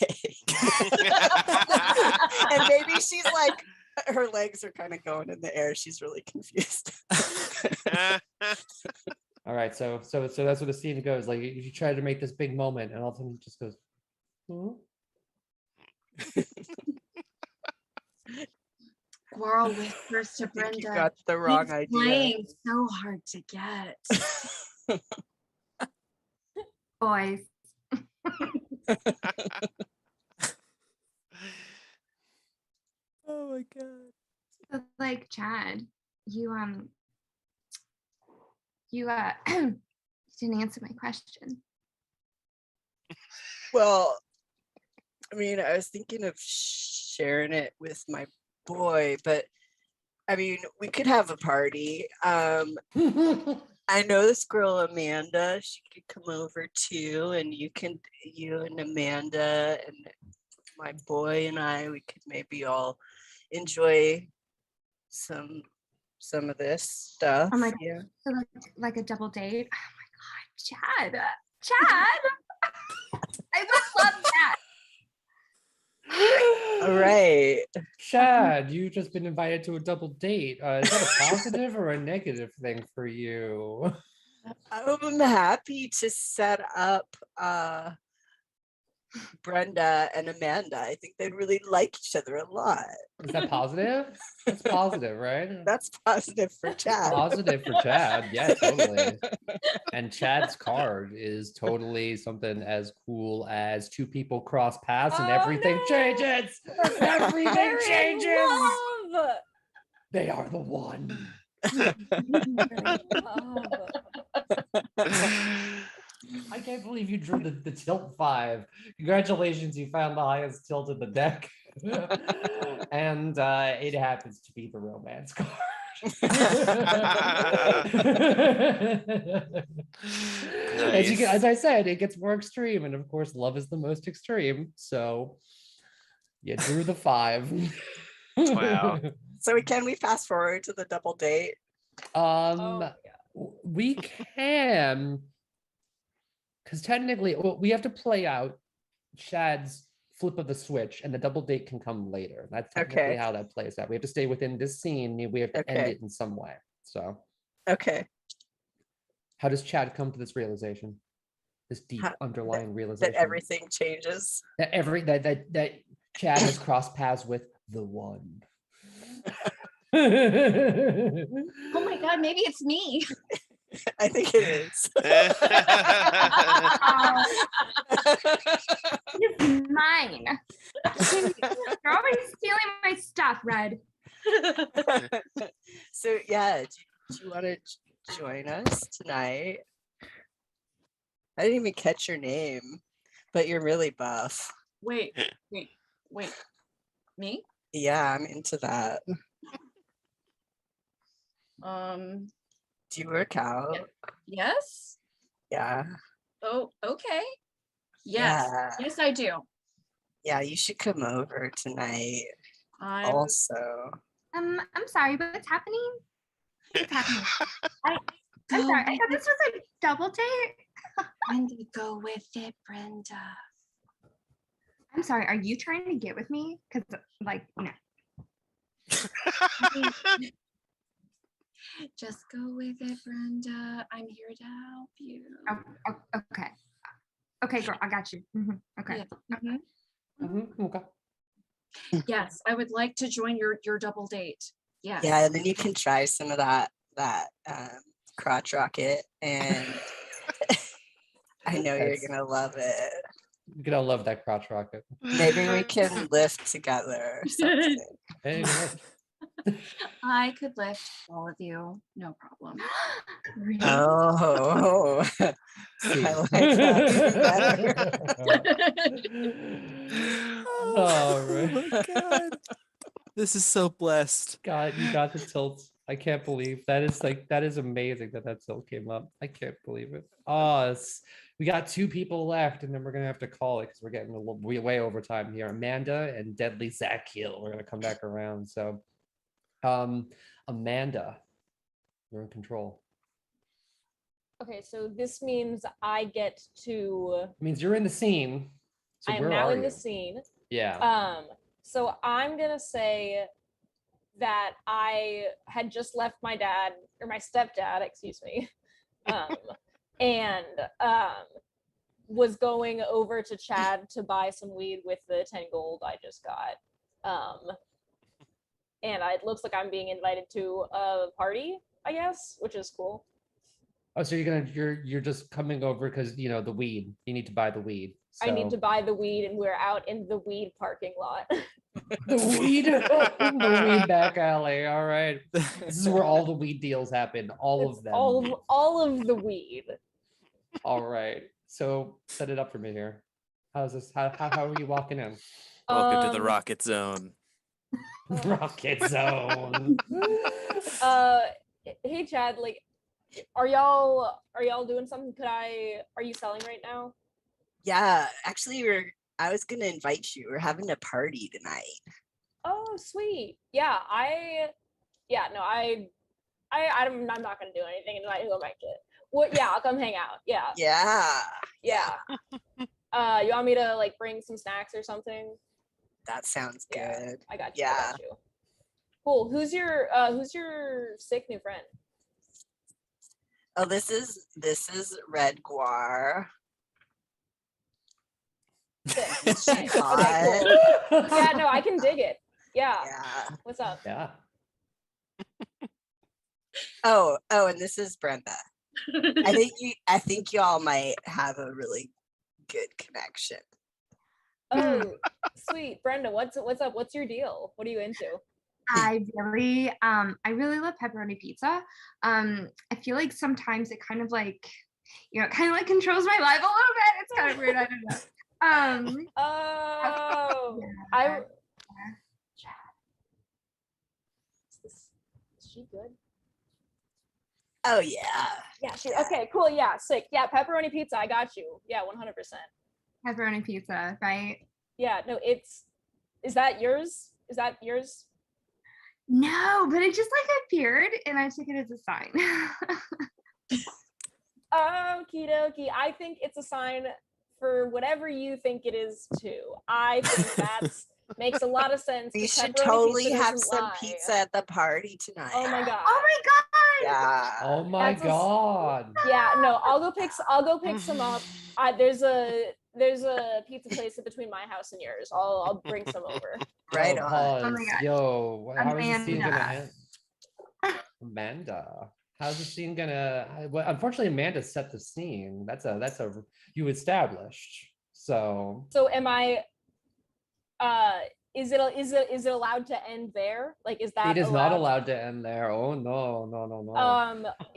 And maybe she's like, her legs are kind of going in the air. She's really confused. All right, so that's where the scene goes. Like you try to make this big moment, and all of a sudden it just goes. Squirrel whispers to I think Brenda. you got the wrong "He's idea. playing so hard to get." Boys. Oh my god. So, like, Chad, you didn't answer my question. Well, I mean, I was thinking of sharing it with my boy, but I mean, we could have a party. I know this girl Amanda. She could come over too, and you and Amanda and my boy and I, we could maybe all enjoy some of this stuff. Oh my God. Yeah. So like a double date. Oh my God, Chad. I would love that. All right. Chad, you've just been invited to a double date. Is that a positive or a negative thing for you? I'm happy to set up Brenda and Amanda. I think they'd really like each other a lot. Is that positive? That's positive, right? That's positive for Chad. Positive for Chad. Yeah, totally. And Chad's card is totally something as cool as two people cross paths and everything changes. Everything They're in changes. love. They are the one. They're in love. I can't believe you drew the tilt 5. Congratulations, you found the highest tilt in the deck. And it happens to be the romance card. As I said, it gets more extreme, and of course, love is the most extreme. So you drew the 5. Wow. So can we fast forward to the double date? We can, because technically, we have to play out Chad's flip of the switch, and the double date can come later. That's technically how that plays out. We have to stay within this scene. We have to end it in some way. So, okay. How does Chad come to this realization? This deep underlying realization that everything changes. That Chad has crossed paths with the one. Oh my God, maybe it's me. I think it is. It's mine. You're always stealing my stuff, Red. So yeah, do you want to join us tonight? I didn't even catch your name, but you're really buff. Wait. Me? Yeah, I'm into that. Do you work out? Yes. Yeah. Oh, okay. Yes. Yeah. Yes, I do. Yeah, you should come over tonight. I'm I'm sorry, but what's happening? What's happening? I'm sorry. I thought this was a double date. Brenda, go with it, Brenda. I'm sorry. Are you trying to get with me? Because, like, no. Just go with it, Brenda. I'm here to help you. Oh, okay. Okay, girl, I got you. Okay. Yeah. Okay. Yes, I would like to join your double date. Yes. Yeah, and then you can try some of that crotch rocket, and I know you're gonna love it. You're gonna love that crotch rocket. Maybe we can lift together or something. Hey, I could lift all of you, no problem. Really? Oh, I like that better. Oh, right. my god. This is so blessed. God, you got the tilt. I can't believe that is amazing that tilt came up. I can't believe it. Oh, we got 2 people left, and then we're gonna have to call it because we're getting way over time here. Amanda and Deadly Zach Hill. We're gonna come back around. So, Amanda, you're in control. Okay, so this means I get to. It means you're in the scene. So I am where now are in the you? scene. Yeah. So I'm gonna say that I had just left my dad or my stepdad, excuse me, and was going over to Chad to buy some weed with the 10 gold I just got. And it looks like I'm being invited to a party, I guess, which is cool. Oh, so you're just coming over because the weed. You need to buy the weed. So. I need to buy the weed, and we're out in the weed parking lot. The weed, the weed back alley. All right, this is where all the weed deals happen. All of them. All of the weed. All right. So set it up for me here. How's this? How are you walking in? Welcome to the Rocket Zone. Rocket Zone. Hey Chad, like, are y'all doing something? Are you selling right now? Yeah, actually, I was gonna invite you. We're having a party tonight. Oh, sweet. Yeah, I'm not gonna do anything tonight. Who am I kid? Well, yeah, I'll come hang out. Yeah. Yeah. You want me to like bring some snacks or something? That sounds good. Yeah, I got you. Yeah. I got you. Cool. Who's your sick new friend? Oh, this is Red Guar. Sick. She Okay, hot? cool. Yeah, no, I can dig it. Yeah. Yeah. What's up? Yeah. Oh, and this is Brenda. I think y'all might have a really good connection. Oh, sweet. Brenda, what's up? What's your deal? What are you into? I really love pepperoni pizza. I feel like sometimes it kind of like, kind of like controls my life a little bit. It's kind of weird. I don't know. Is she good? Oh yeah. Yeah, okay, cool. Yeah, sick. Yeah, pepperoni pizza. I got you. Yeah, 100%. Pepperoni pizza, right? Yeah, no, is that yours? Is that yours? No, but it just like appeared and I took it as a sign. Okie dokie. I think it's a sign for whatever you think it is too. I think that's makes a lot of sense. We should totally have some pizza at the party tonight. Oh my god. Oh my god. Yeah. Oh my god. Yeah, no, I'll go pick some up. There's a pizza place in between my house and yours. I'll bring some over. Right on. Oh my god. Yo, how is the scene gonna Amanda. end? Amanda. How's the scene gonna? Well, unfortunately, Amanda set the scene. That's a you established. So am I? Is it allowed to end there? Like, is that? It is not allowed to end there. Oh no.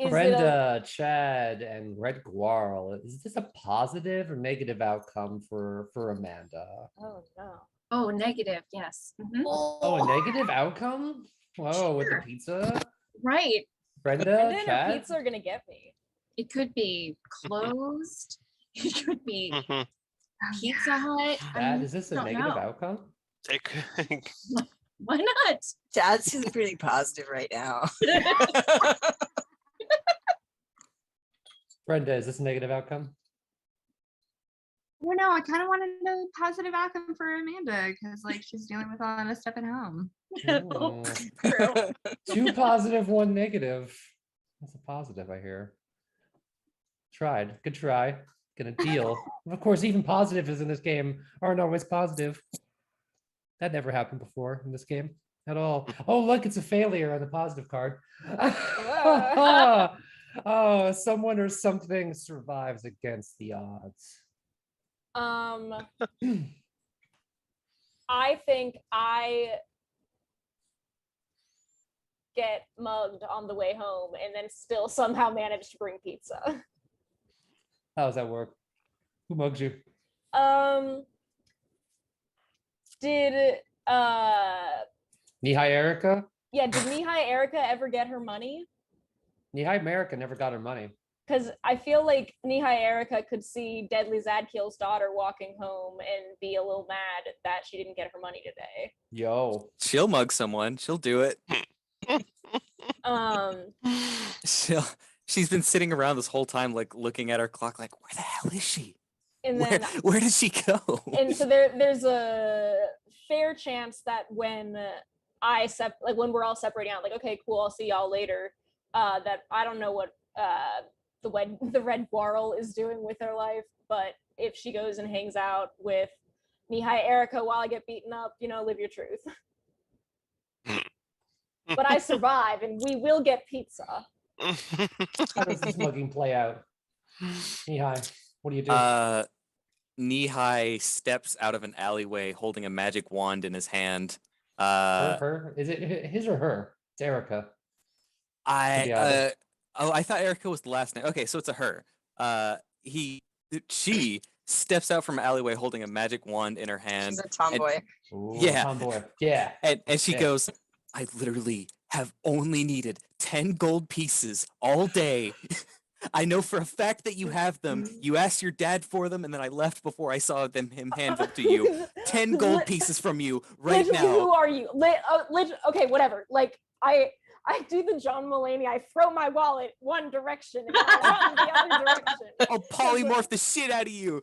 Brenda, Chad, and Red Guarl. Is this a positive or negative outcome for Amanda? Oh no. Oh, negative. Yes. Mm-hmm. Oh, a negative outcome? Whoa, with the pizza? Right. Brenda and Chad? her pizza are gonna get me. It could be closed. It could be Pizza Hut. Is this a negative outcome? Why not? Chad's feeling pretty positive right now. Brenda, is this a negative outcome? I don't know. I kind of wanted a positive outcome for Amanda because like she's dealing with a lot of stuff at home. True. 2 positive, 1 negative. That's a positive, I hear. Tried. Good try. Gonna deal. Of course, even positives in this game aren't always positive. That never happened before in this game at all. Oh, look, it's a failure on the positive card. Oh, someone or something survives against the odds. I think I get mugged on the way home and then still somehow manage to bring pizza. How does that work? Who mugs you? Did Nihai Erica? Yeah, did Nihai Erica ever get her money? Nihai America never got her money. Because I feel like Nihai Erica could see Deadly Zadkill's daughter walking home and be a little mad that she didn't get her money today. Yo. She'll mug someone. She'll do it. She's been sitting around this whole time, like looking at her clock, like, where the hell is she? And then Where did she go? and so there's a fair chance that when when we're all separating out, like, okay, cool, I'll see y'all later. That I don't know what the red Quarrel is doing with her life, but if she goes and hangs out with Mihai Erica while I get beaten up, live your truth. But I survive, and we will get pizza. How does this mugging play out? Mihai, what do you do? Mihai steps out of an alleyway holding a magic wand in his hand. Her? Is it his or her? It's Erica. I thought Erica was the last name. Okay, so it's a her. She steps out from an alleyway holding a magic wand in her hand. She's a tomboy. Yeah. Tomboy. Yeah. And she goes, I literally have only needed 10 gold pieces all day. I know for a fact that you have them. You asked your dad for them, and then I left before I saw him hand them to you. 10 gold pieces from you right now. Who are you? Okay, whatever. Like, I do the John Mulaney. I throw my wallet one direction and I run the other direction. I'll polymorph the shit out of you.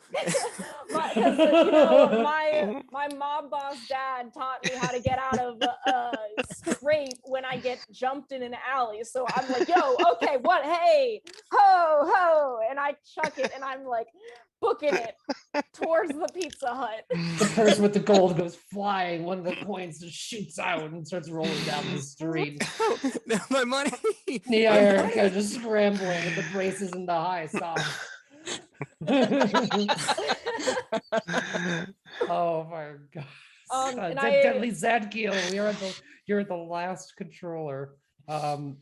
My mob boss dad taught me how to get out of a scrape when I get jumped in an alley. So I'm like, yo, okay, what? Hey, ho, ho. And I chuck it and I'm like, booking it towards the Pizza Hut. The person with the gold goes flying. One of the coins just shoots out and starts rolling down the street. No, my money. Nia Erica just scrambling with the braces and the high socks. Oh my god! Deadly Zadkiel. You're the last controller. Oh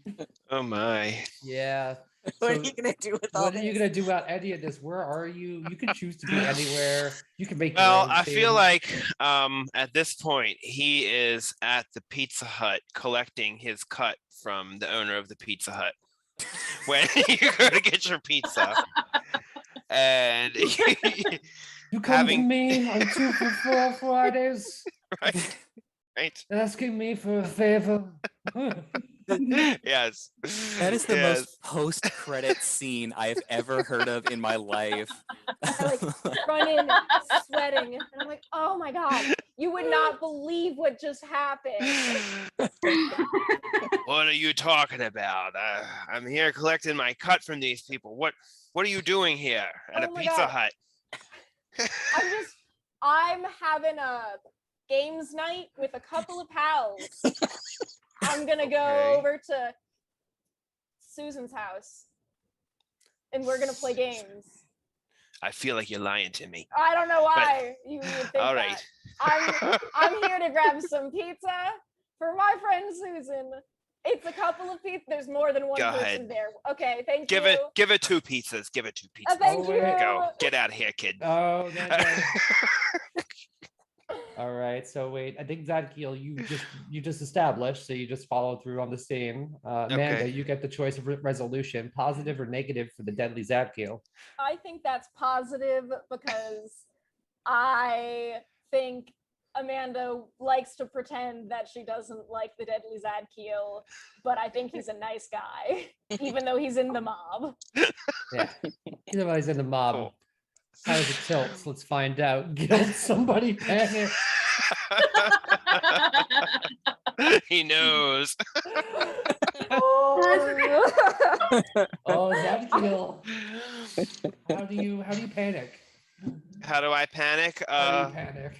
my. Yeah. What are you gonna do with all this? What are you gonna do about any of this? Where are you? You can choose to be anywhere. You can make. Well, I feel like at this point he is at the Pizza Hut collecting his cut from the owner of the Pizza Hut when you go to get your pizza, and you come to me on 2 for 4 Fridays, right? Asking me for a favor. Yes. That is the most post-credit scene I have ever heard of in my life. I run in sweating, and I'm like, oh my god, you would not believe what just happened. What are you talking about? I'm here collecting my cut from these people. What are you doing here at a Pizza Hut? I'm having a games night with a couple of pals. I'm gonna go over to Susan's house and we're gonna play games. I feel like you're lying to me. I don't know why you would think all right. that. I'm here to grab some pizza for my friend Susan. It's a couple of pizza. There's more than one person there. Okay, thank you. Give it 2 pizzas. Give it 2 pizzas. Thank you. Go. Get out of here, kid. Oh, all right. So wait, I think Zadkiel, you just established, so you just follow through on the scene. Amanda, you get the choice of resolution, positive or negative for the deadly Zadkiel. I think that's positive because I think Amanda likes to pretend that she doesn't like the deadly Zadkiel, but I think he's a nice guy, even though he's in the mob. Yeah, even though he's in the mob. Cool. How does it tilt? Let's find out. Guilt, somebody panic. He knows. Oh, Zadkiel. How do you panic? How do I panic? How do you panic?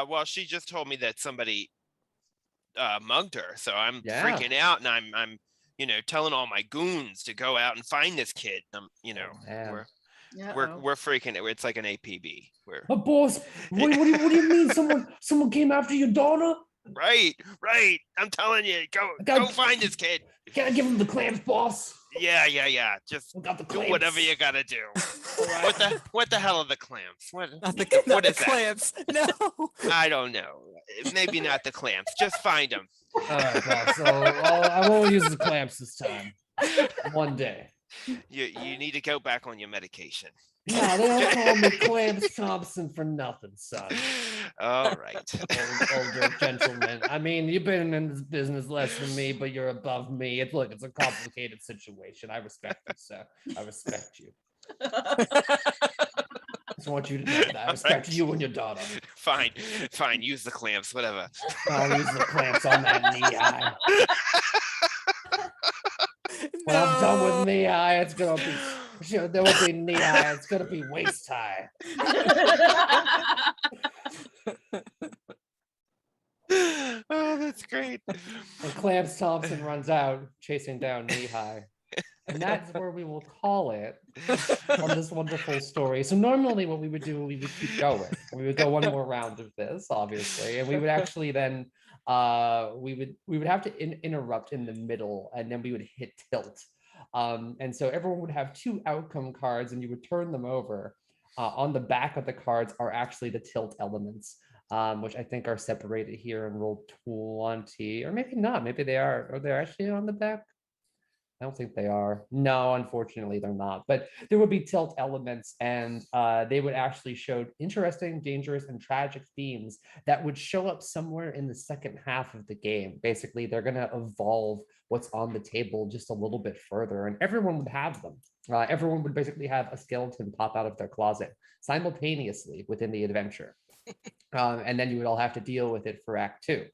Well, she just told me that somebody mugged her, so I'm freaking out, and I'm telling all my goons to go out and find this kid. We're freaking it. It's like an APB. Boss, what do you mean? Someone came after your daughter? Right. I'm telling you, go find this kid. Gotta give him the clamps, boss. Yeah. Just do whatever you gotta do. Right. What the hell are the clamps? What is that? Clamps? No. I don't know. Maybe not the clamps. Just find them. All right, boss. So I won't use the clamps this time. One day. You need to go back on your medication. No, they don't call me Clamps Thompson for nothing, son. All right. Older gentleman. I mean, you've been in this business less than me, but you're above me. It's a complicated situation. I respect you, sir. I respect you. I just want you to know that I respect you and your daughter. Fine. Use the clamps, whatever. I'll use the clamps on that knee high. When I'm done with knee high, it's gonna be. There won't be knee high. It's gonna be waist high. Oh, that's great. And Clamps Thompson runs out, chasing down knee high. And that's where we will call it on this wonderful story. So normally what we would do, we would keep going. We would go one more round of this, obviously, and we would actually then we would have to interrupt in the middle, and then we would hit tilt. And so everyone would have 2 outcome cards, and you would turn them over. On the back of the cards are actually the tilt elements, which I think are separated here in roll 20, or maybe not. Maybe they are. Are they actually on the back? I don't think they are. No, unfortunately, they're not. But there would be tilt elements, and they would actually show interesting, dangerous, and tragic themes that would show up somewhere in the second half of the game. Basically, they're going to evolve what's on the table just a little bit further, and everyone would have them. Everyone would basically have a skeleton pop out of their closet simultaneously within the adventure. And then you would all have to deal with it for Act 2.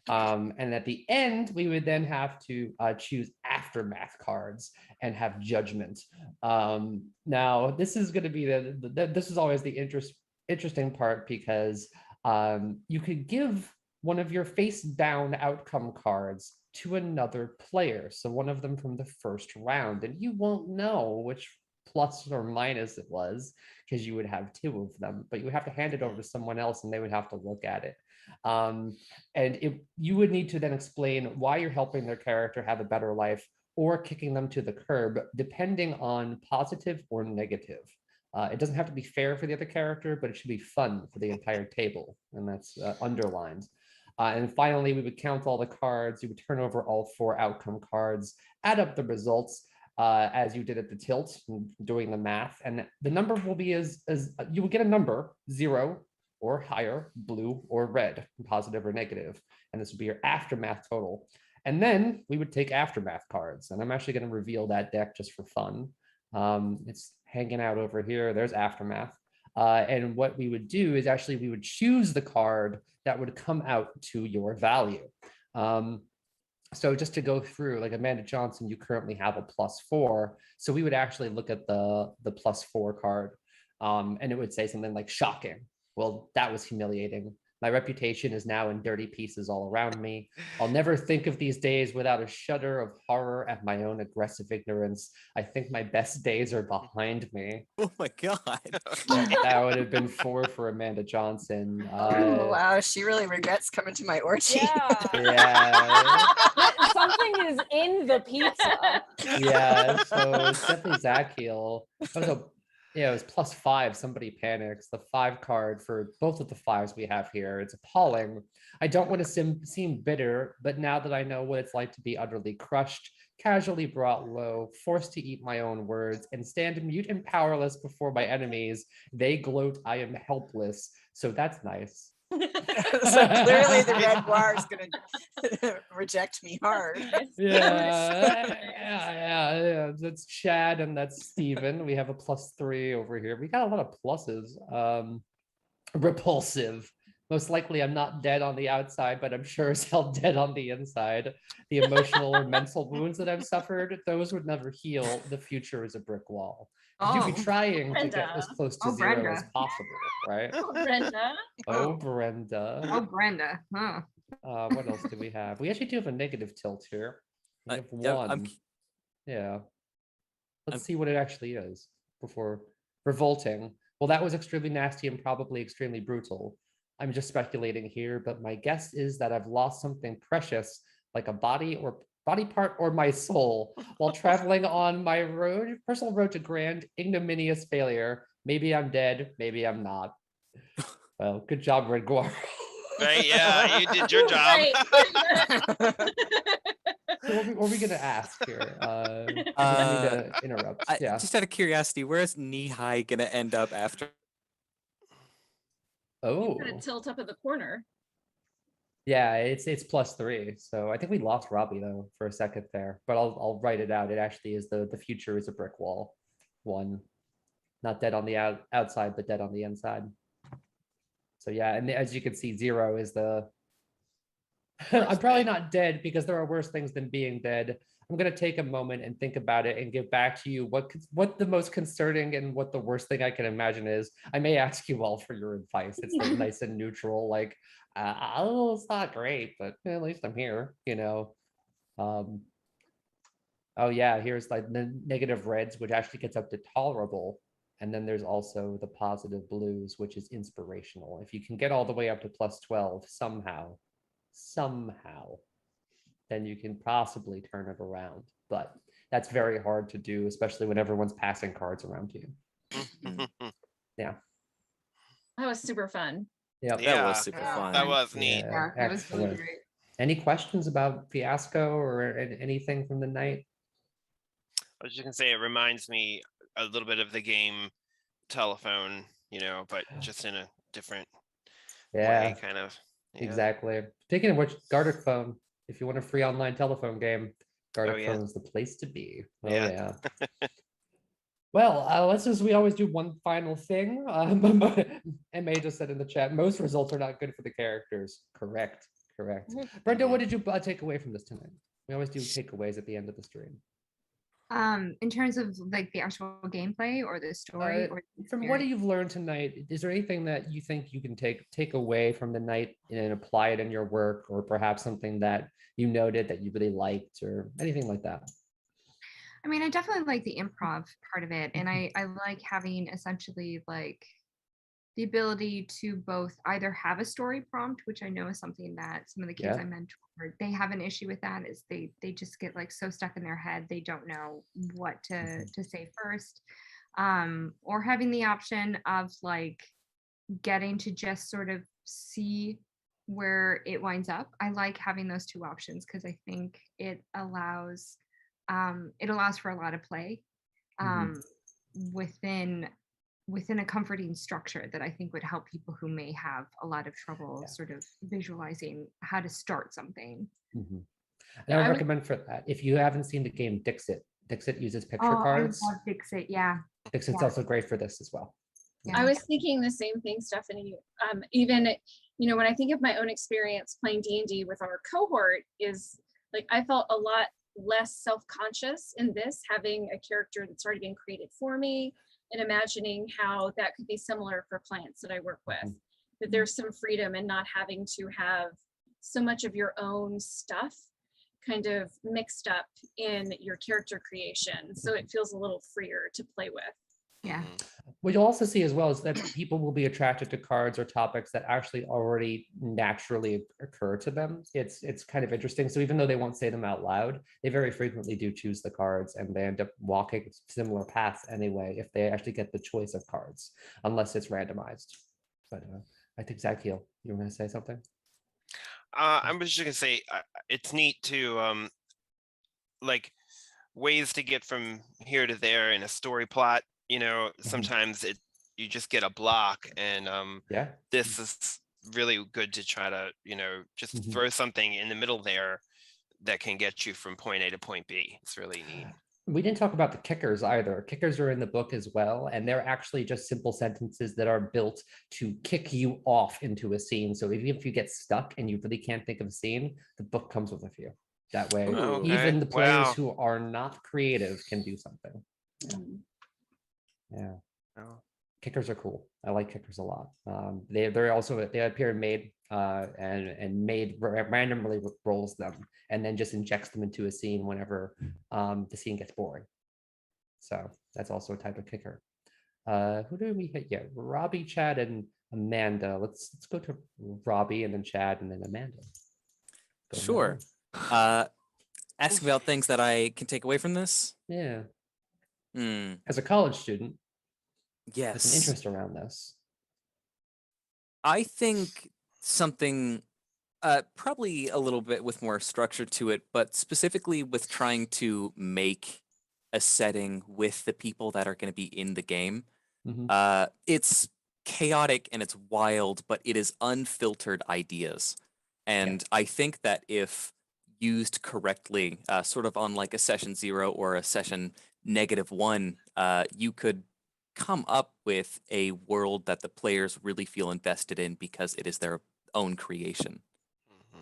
And at the end, we would then have to choose aftermath cards and have judgment. Now, this is going to be this is always the interesting part, because you could give one of your face down outcome cards to another player. So one of them from the first round, and you won't know which plus or minus it was, because you would have 2 of them, but you would have to hand it over to someone else and they would have to look at it. And you would need to then explain why you're helping their character have a better life or kicking them to the curb, depending on positive or negative. It doesn't have to be fair for the other character, but it should be fun for the entire table, and that's underlined. And finally, we would count all the cards. You would turn over all 4 outcome cards, add up the results as you did at the tilt, doing the math, and the number will be as you would get a number, 0 or higher, blue or red, positive or negative, and this would be your aftermath total. And then we would take aftermath cards, and I'm actually going to reveal that deck just for fun. It's hanging out over here. There's aftermath. And what we would do is actually we would choose the card that would come out to your value. So just to go through, like Amanda Johnson, you currently have a +4. So we would actually look at the +4 card, and it would say something like shocking. Well, that was humiliating. My reputation is now in dirty pieces all around me. I'll never think of these days without a shudder of horror at my own aggressive ignorance. I think my best days are behind me. Oh my God. That would have been 4 for Amanda Johnson. Oh, wow, she really regrets coming to my orgy. Yeah. Something is in the pizza. Yeah, so it's definitely Zakiel. Yeah, it was +5. Somebody panics. The 5 card for both of the 5s we have here. It's appalling. I don't want to seem bitter, but now that I know what it's like to be utterly crushed, casually brought low, forced to eat my own words, and stand mute and powerless before my enemies, they gloat I am helpless. So that's nice. So clearly the red bar is going to reject me hard. Yeah. That's Chad and that's Steven. We have a +3 over here. We got a lot of pluses. Repulsive. Most likely I'm not dead on the outside, but I'm sure as hell dead on the inside. The emotional or mental wounds that I've suffered, those would never heal. The future is a brick wall. You'd be trying to get as close to 0 as possible, right? Oh, Brenda. Oh, Brenda. Oh, Brenda. Huh. What else do we have? We actually do have a negative tilt here. We have 1. Yeah. Let's see what it actually is before revolting. Well, that was extremely nasty and probably extremely brutal. I'm just speculating here, but my guess is that I've lost something precious, like a body part or my soul, while traveling on my personal road to grand, ignominious failure. Maybe I'm dead, maybe I'm not. Well, good job, Red Guar. Right, yeah, you did your job. So what were we gonna ask here? I didn't mean to interrupt. Yeah. Just out of curiosity, where is knee-high gonna end up after? Oh. Gonna tilt up at the corner. Yeah, it's +3. So I think we lost Robbie though for a second there, but I'll write it out. It actually is the future is a brick wall. 1. Not dead on the outside, but dead on the inside. So yeah, and as you can see, 0 is the I'm probably not dead because there are worse things than being dead. I'm gonna take a moment and think about it and get back to you what the most concerning and what the worst thing I can imagine is. I may ask you all for your advice. It's so nice and neutral, like oh, it's not great, but at least I'm here, you know. Oh yeah, here's like the negative reds, which actually gets up to tolerable. And then there's also the positive blues, which is inspirational. If you can get all the way up to +12 somehow, then you can possibly turn it around. But that's very hard to do, especially when everyone's passing cards around to you. Yeah. That was super fun. Yeah, That was super fun. That was neat. Yeah, that was really excellent. great. Any questions about Fiasco or anything from the night? I was just gonna say it reminds me a little bit of the game Telephone, you know, but just in a different way, kind of. Yeah. Exactly. Speaking of which, Gartic Phone, if you want a free online telephone game, Gartic yeah. Phone is the place to be. Oh Yeah. yeah. Well, let's just, we always do one final thing. MA just said in the chat, most results are not good for the characters. Correct. Brenda, what did you take away from this tonight? We always do takeaways at the end of the stream. In terms of like the actual gameplay or the story, or the From what you've learned tonight, is there anything that you think you can take away from the night and apply it in your work, or perhaps something that you noted that you really liked, or anything like that? I mean, I definitely like the improv part of it, and I like having essentially like the ability to both either have a story prompt, which I know is something that some of the kids I mentor, they have an issue with, that is they just get like so stuck in their head, they don't know what to say first, or having the option of like getting to just sort of see where it winds up. I like having those two options because I think it allows for a lot of play within a comforting structure that I think would help people who may have a lot of trouble sort of visualizing how to start something. And I would recommend for that, if you haven't seen the game Dixit uses picture cards. I love Dixit, yeah. Dixit's also great for this as well. Yeah. I was thinking the same thing, Stephanie. Even, you know, when I think of my own experience playing D&D with our cohort, is like I felt a lot less self-conscious in this, having a character that's already been created for me, and imagining how that could be similar for clients that I work with. That there's some freedom in not having to have so much of your own stuff kind of mixed up in your character creation. So it feels a little freer to play with. Yeah. What you'll also see as well is that people will be attracted to cards or topics that actually already naturally occur to them. It's kind of interesting. So even though they won't say them out loud, they very frequently do choose the cards, and they end up walking similar paths anyway if they actually get the choice of cards, unless it's randomized. But I think Zach Heel, you were going to say something? I was just gonna say it's neat to like ways to get from here to there in a story plot. You know, sometimes you just get a block, and this is really good to try to, you know, just throw something in the middle there that can get you from point A to point B. It's really neat. We didn't talk about the kickers either. Kickers are in the book as well, and they're actually just simple sentences that are built to kick you off into a scene. So even if you get stuck and you really can't think of a scene, the book comes with a few. That way, even the players who are not creative can do something. Yeah. Kickers are cool. I like kickers a lot. They appear made and made randomly rolls them and then just injects them into a scene whenever the scene gets boring. So that's also a type of kicker. Who do we hit? Yeah, Robbie, Chad, and Amanda. Let's go to Robbie and then Chad and then Amanda. Sure. Ask about things that I can take away from this. Yeah. As a college student, yes, with an interest around this, I think something Probably a little bit with more structure to it, but specifically with trying to make a setting with the people that are going to be in the game. It's chaotic and it's wild, but it is unfiltered ideas. And I think that if used correctly, sort of on like a session 0 or a session -1, you could come up with a world that the players really feel invested in because it is their own creation.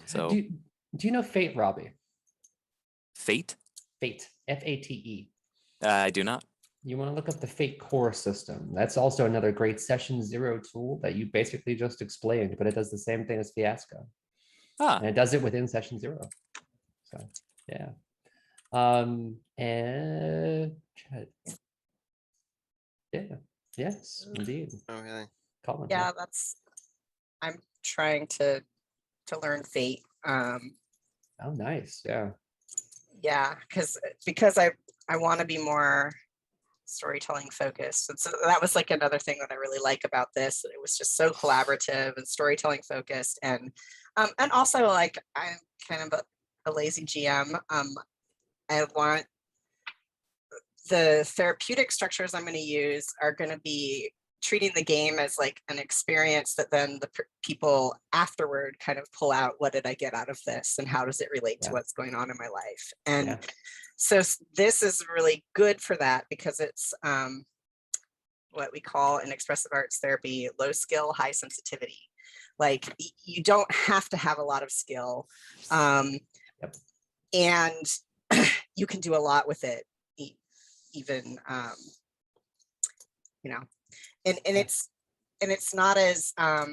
So do you know Fate, Robbie? Fate? Fate, Fate. I do not. You want to look up the Fate core system. That's also another great session 0 tool that you basically just explained, but it does the same thing as Fiasco. And it does it within session 0. So yeah. And yeah, yes, indeed. Okay. Colin, Yeah, I'm trying to learn Fate. Oh, nice. Yeah. Yeah, because I want to be more storytelling focused, and so that was like another thing that I really like about this. It was just so collaborative and storytelling focused, and also like I'm kind of a lazy GM. I want the therapeutic structures I'm going to use are going to be treating the game as like an experience that then the people afterward kind of pull out, what did I get out of this and how does it relate to what's going on in my life? And so this is really good for that because it's what we call in expressive arts therapy, low skill, high sensitivity. Like you don't have to have a lot of skill, and you can do a lot with it, even you know. And it's not as a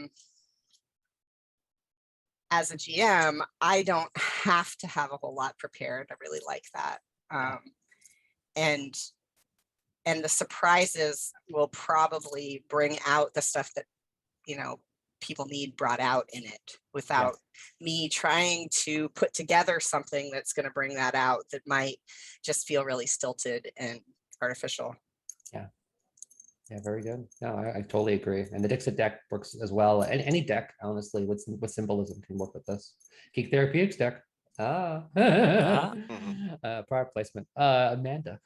GM, I don't have to have a whole lot prepared. I really like that. And the surprises will probably bring out the stuff that, people need brought out in it without me trying to put together something that's going to bring that out that might just feel really stilted and artificial. Yeah, very good. No, I totally agree. And the Dixit deck works as well. And any deck, honestly, with symbolism can work with this. Geek Therapeutics deck. Product placement. Amanda.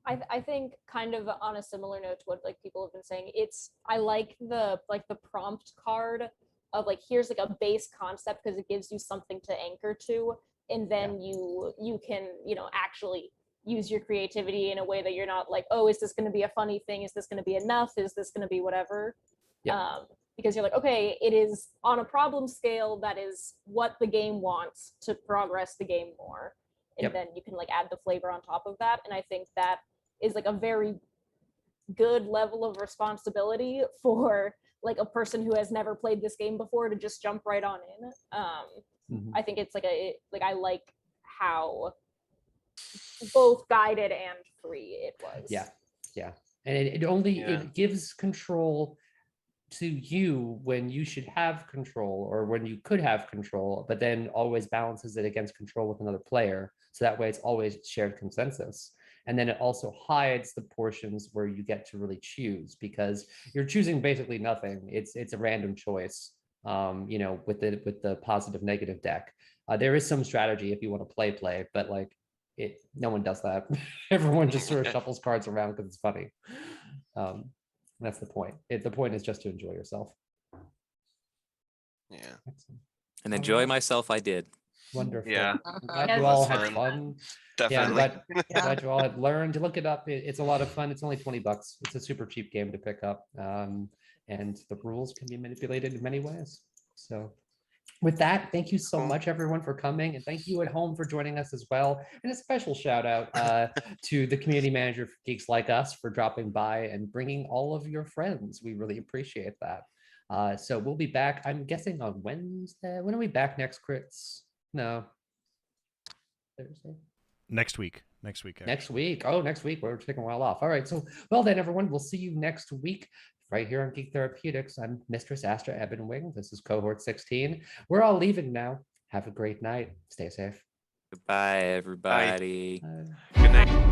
I think kind of on a similar note to what like people have been saying, I like the prompt card of like, here's like a base concept because it gives you something to anchor to. And then you can, actually use your creativity in a way that you're not like, oh, is this going to be a funny thing? Is this going to be enough? Is this going to be whatever? Because you're like, okay, it is on a problem scale that is what the game wants to progress the game more. And then you can like add the flavor on top of that. And I think that is like a very good level of responsibility for like a person who has never played this game before to just jump right on in. I think it's like I like how both guided and free it was. And it gives control to you when you should have control or when you could have control, but then always balances it against control with another player, so that way it's always shared consensus. And then it also hides the portions where you get to really choose, because you're choosing basically nothing. It's a random choice. With the positive negative deck, there is some strategy if you want to play, but like no one does that. Everyone just sort of shuffles cards around because it's funny. That's the point. The point is just to enjoy yourself. Excellent. And enjoy myself I did. Wonderful. Yeah. I'm glad you all had fun. Definitely. I'm glad you all had learned to look it up. It's a lot of fun. It's only $20. It's a super cheap game to pick up. And the rules can be manipulated in many ways. So with that, thank you so much, everyone, for coming. And thank you at home for joining us as well. And a special shout out to the community manager for Geeks Like Us for dropping by and bringing all of your friends. We really appreciate that. So we'll be back, I'm guessing, on Wednesday. When are we back next, Crits? No. Thursday? Next week. Next week. Oh, next week. We're taking a while off. All right. So, well then, everyone, we'll see you next week right here on Geek Therapeutics. I'm Mistress Astra Ebenwing. This is Cohort 16. We're all leaving now. Have a great night. Stay safe. Goodbye, everybody. Bye. Good night.